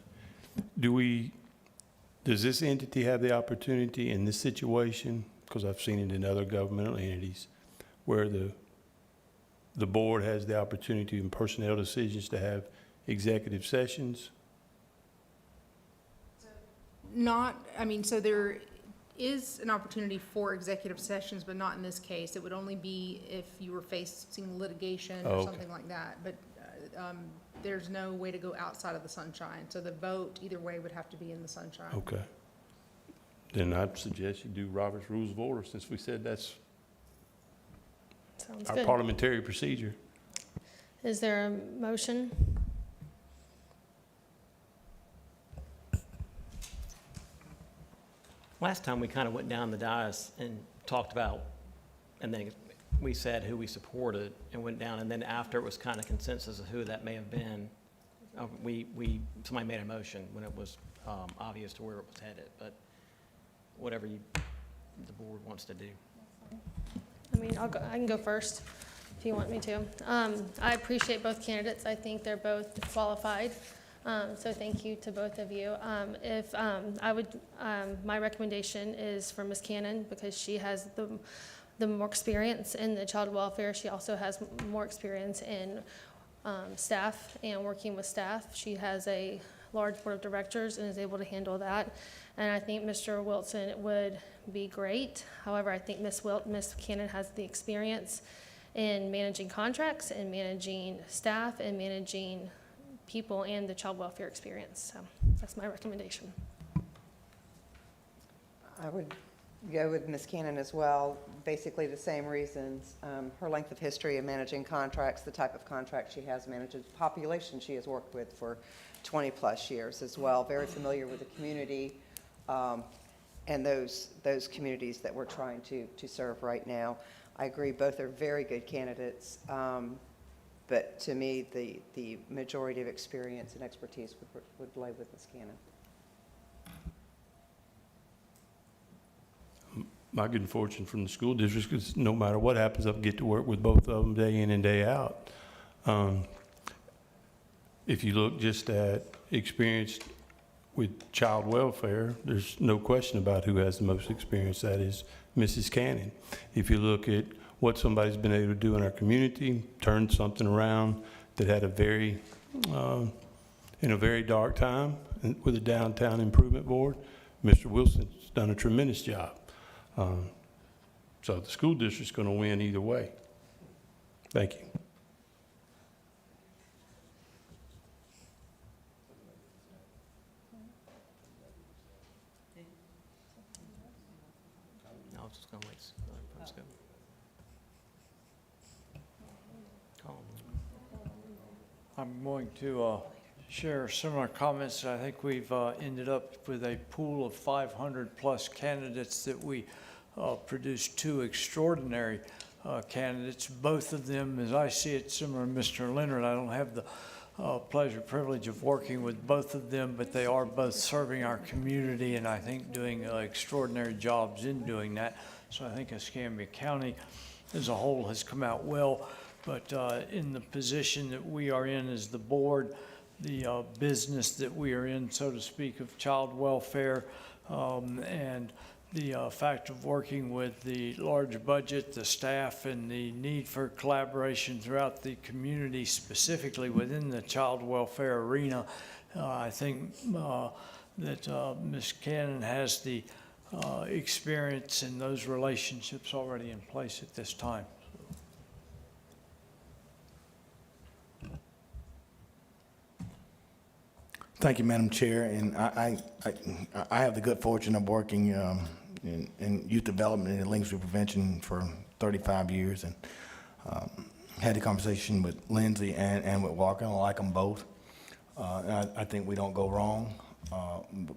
Does this entity have the opportunity in this situation, because I've seen it in other governmental entities, where the board has the opportunity in personnel decisions to have executive sessions?
So there is an opportunity for executive sessions, but not in this case. It would only be if you were facing litigation or something like that. But there's no way to go outside of the sunshine. So the vote, either way, would have to be in the sunshine.
Okay. Then I'd suggest you do Robert's Rules of Order, since we said that's
Sounds
our
good.
parliamentary procedure.
Is there a motion?
Last time, we kind of went down the dais and talked about, and then we said who we supported and went down, and then after it was kind of consensus of who that may have been, somebody made a motion when it was obvious to where it was headed, but whatever the board wants to do.
I mean, I can go first if you want me to. I appreciate both candidates. I think they're both qualified. So thank you to both of you. My recommendation is for Ms. Cannon, because she has the more experience in the child welfare. She also has more experience in staff and working with staff. She has a large board of directors and is able to handle that. And I think Mr. Wilson would be great. However, I think Ms. Cannon has the experience in managing contracts and managing staff and managing people and the child welfare experience. So that's my recommendation.
I would go with Ms. Cannon as well, basically the same reasons. Her length of history in managing contracts, the type of contract she has managed, the population she has worked with for 20-plus years as well, very familiar with the community and those communities that we're trying to serve right now. I agree, both are very good candidates, but to me, the majority of experience and expertise would lay with Ms. Cannon.
My good fortune from the school district is no matter what happens, I get to work with both of them day in and day out. If you look just at experience with child welfare, there's no question about who has the most experience. That is Mrs. Cannon. If you look at what somebody's been able to do in our community, turn something around that had a very, in a very dark time with a downtown improvement board, Mr. Wilson's done a tremendous job. So the school district's going to win either way. Thank you.
No, I was just gonna wait. Let's go. Call him.
I'm going to share similar comments. I think we've ended up with a pool of 500-plus candidates that we produced 2 extraordinary candidates. Both of them, as I see it, similar to Mr. Leonard, I don't have the privilege of working with both of them, but they are both serving our community and I think doing extraordinary jobs in doing that. So I think Escambia County as a whole has come out well. But in the position that we are in as the board, the business that we are in, so to speak, of child welfare, and the fact of working with the large budget, the staff, and the need for collaboration throughout the community, specifically within the child welfare arena, I think that Ms. Cannon has the experience and those relationships already in place at this time.
Thank you, Madam Chair. And I have the good fortune of working in youth development and links with prevention for 35 years, and had a conversation with Lindsay and with Walker, and I like them both. And I think we don't go wrong,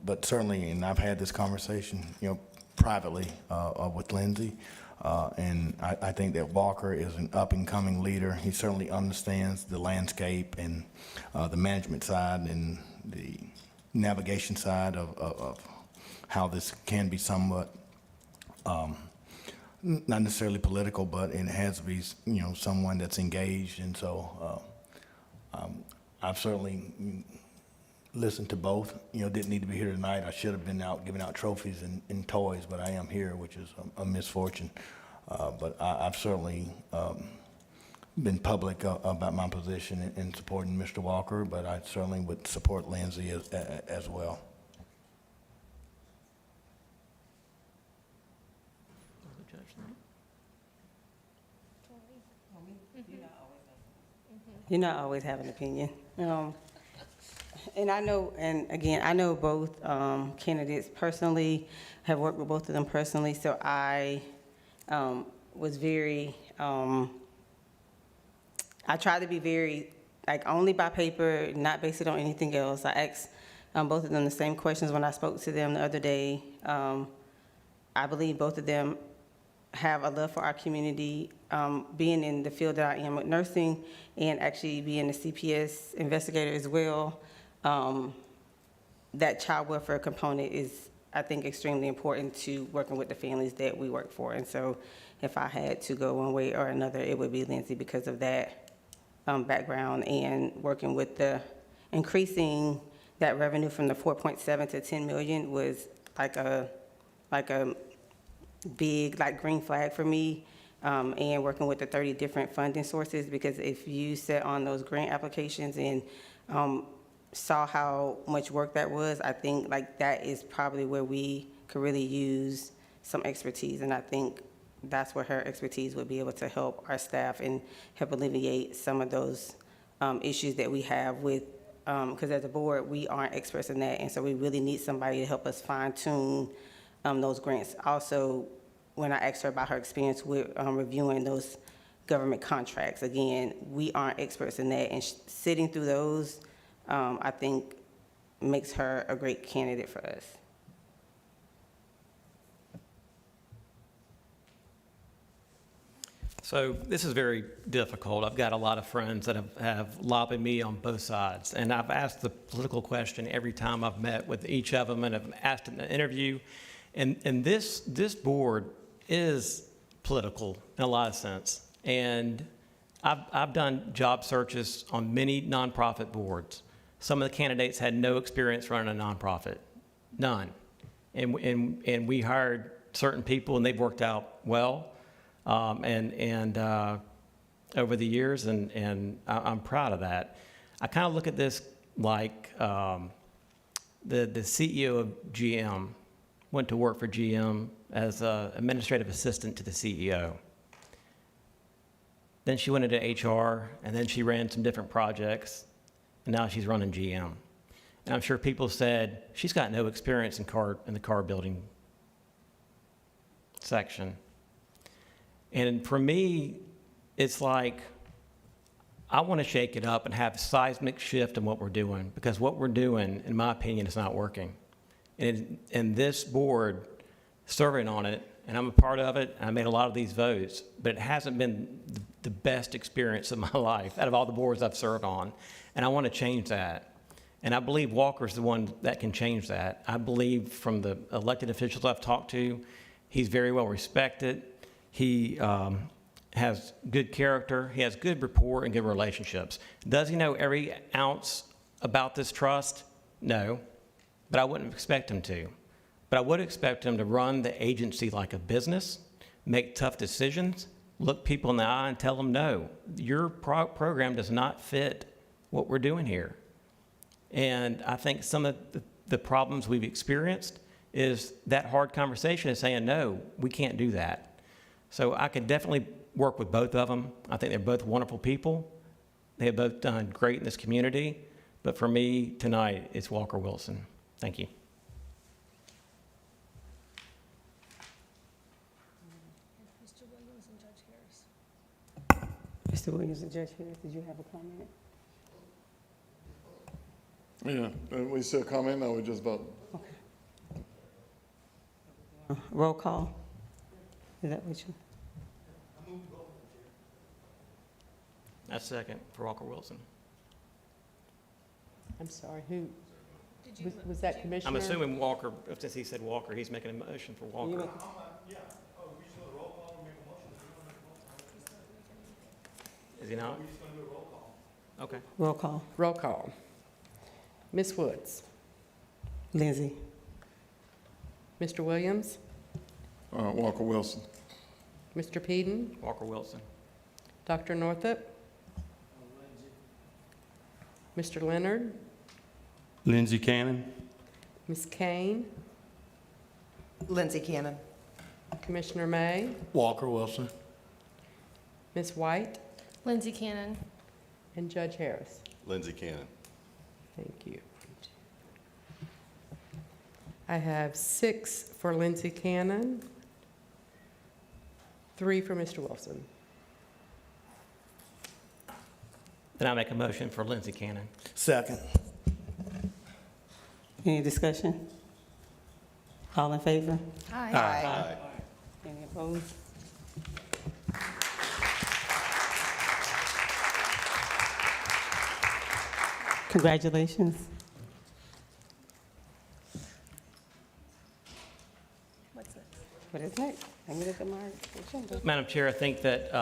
but certainly, and I've had this conversation, privately with Lindsay, and I think that Walker is an up-and-coming leader. He certainly understands the landscape and the management side and the navigation side of how this can be somewhat not necessarily political, but it has to be, someone that's engaged. And so I've certainly listened to both. Didn't need to be here tonight. I should have been out giving out trophies and toys, but I am here, which is a misfortune. But I've certainly been public about my position in supporting Mr. Walker, but I certainly would support Lindsay as well.
You not always have an opinion. And I know, and again, I know both candidates personally, have worked with both of them personally, so I was very, I tried to be very, only by paper, not based it on anything else. I asked both of them the same questions when I spoke to them the other day. I believe both of them have a love for our community, being in the field that I am with nursing and actually being a CPS investigator as well. That child welfare component is, I think, extremely important to working with the families that we work for. And so if I had to go one way or another, it would be Lindsay because of that background and working with the increasing that revenue from the 4.7 to 10 million was like a big green flag for me, and working with the 30 different funding sources, because if you sat on those grant applications and saw how much work that was, I think that is probably where we could really use some expertise. And I think that's where her expertise would be able to help our staff and help alleviate some of those issues that we have with, because as a board, we aren't experts in that, and so we really need somebody to help us fine-tune those grants. Also, when I asked her about her experience with reviewing those government contracts, again, we aren't experts in that, and sitting through those, I think, makes her a great candidate for us.
So this is very difficult. I've got a lot of friends that have lobbied me on both sides, and I've asked the political question every time I've met with each of them and have asked in an interview. And this board is political in a lot of sense. And I've done job searches on many nonprofit boards. Some of the candidates had no experience running a nonprofit, none. And we hired certain people, and they've worked out well. Over the years, and I'm proud of that. I kind of look at this like the CEO of GM went to work for GM as an administrative assistant to the CEO. Then she went into HR, and then she ran some different projects, and now she's running GM. And I'm sure people said, she's got no experience in the car building section. And for me, it's like, I want to shake it up and have a seismic shift in what we're doing, because what we're doing, in my opinion, is not working. And this board, serving on it, and I'm a part of it, and I made a lot of these votes, but it hasn't been the best experience of my life out of all the boards I've served on. And I want to change that. And I believe Walker's the one that can change that. I believe from the elected officials I've talked to, he's very well respected. He has good character. He has good rapport and good relationships. Does he know every ounce about this trust? No, but I wouldn't expect him to. But I would expect him to run the agency like a business, make tough decisions, look people in the eye and tell them, no, your program does not fit what we're doing here. And I think some of the problems we've experienced is that hard conversation is saying, no, we can't do that. So I could definitely work with both of them. I think they're both wonderful people. They have both done great in this community. But for me, tonight, it's Walker Wilson. Thank you.
Mr. Williams and Judge Harris.
Mr. Williams and Judge Harris, did you have a comment?
Yeah, we still comment, or we just vote?
Roll call. Is that what you?
That's second for Walker Wilson.
I'm sorry, who, was that Commissioner?
I'm assuming Walker, since he said Walker, he's making a motion for Walker. Is he not? Okay.
Roll call.
Roll call. Ms. Woods.
Lindsay.
Mr. Williams.
Walker Wilson.
Mr. Peden.
Walker Wilson.
Dr. Northup. Mr. Leonard.
Lindsey Cannon.
Ms. Kane.
Lindsay Cannon.
Commissioner May.
Walker Wilson.
Ms. White.
Lindsay Cannon.
And Judge Harris.
Lindsey Cannon.
Thank you. I have 6 for Lindsay Cannon, 3 for Mr. Wilson.
Then I make a motion for Lindsay Cannon.
Second.
Any discussion? All in favor?
Aye.
Aye.
Any opposed? Congratulations.
What's next?
What is next? Let me look at my agenda.
Madam Chair, I think that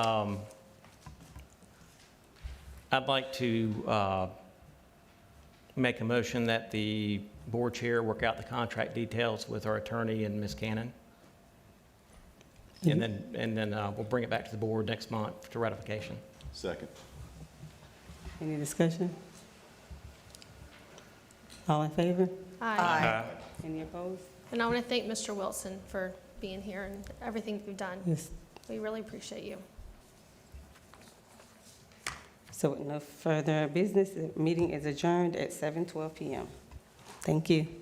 I'd like to make a motion that the board chair work out the contract details with our attorney and Ms. Cannon. And then we'll bring it back to the board next month to ratification.
Second.
Any discussion? All in favor?
Aye.
Any opposed?
And I want to thank Mr. Wilson for being here and everything you've done.
Yes,
We really appreciate you.
So with no further business, the meeting is adjourned at 7:12 PM. Thank you.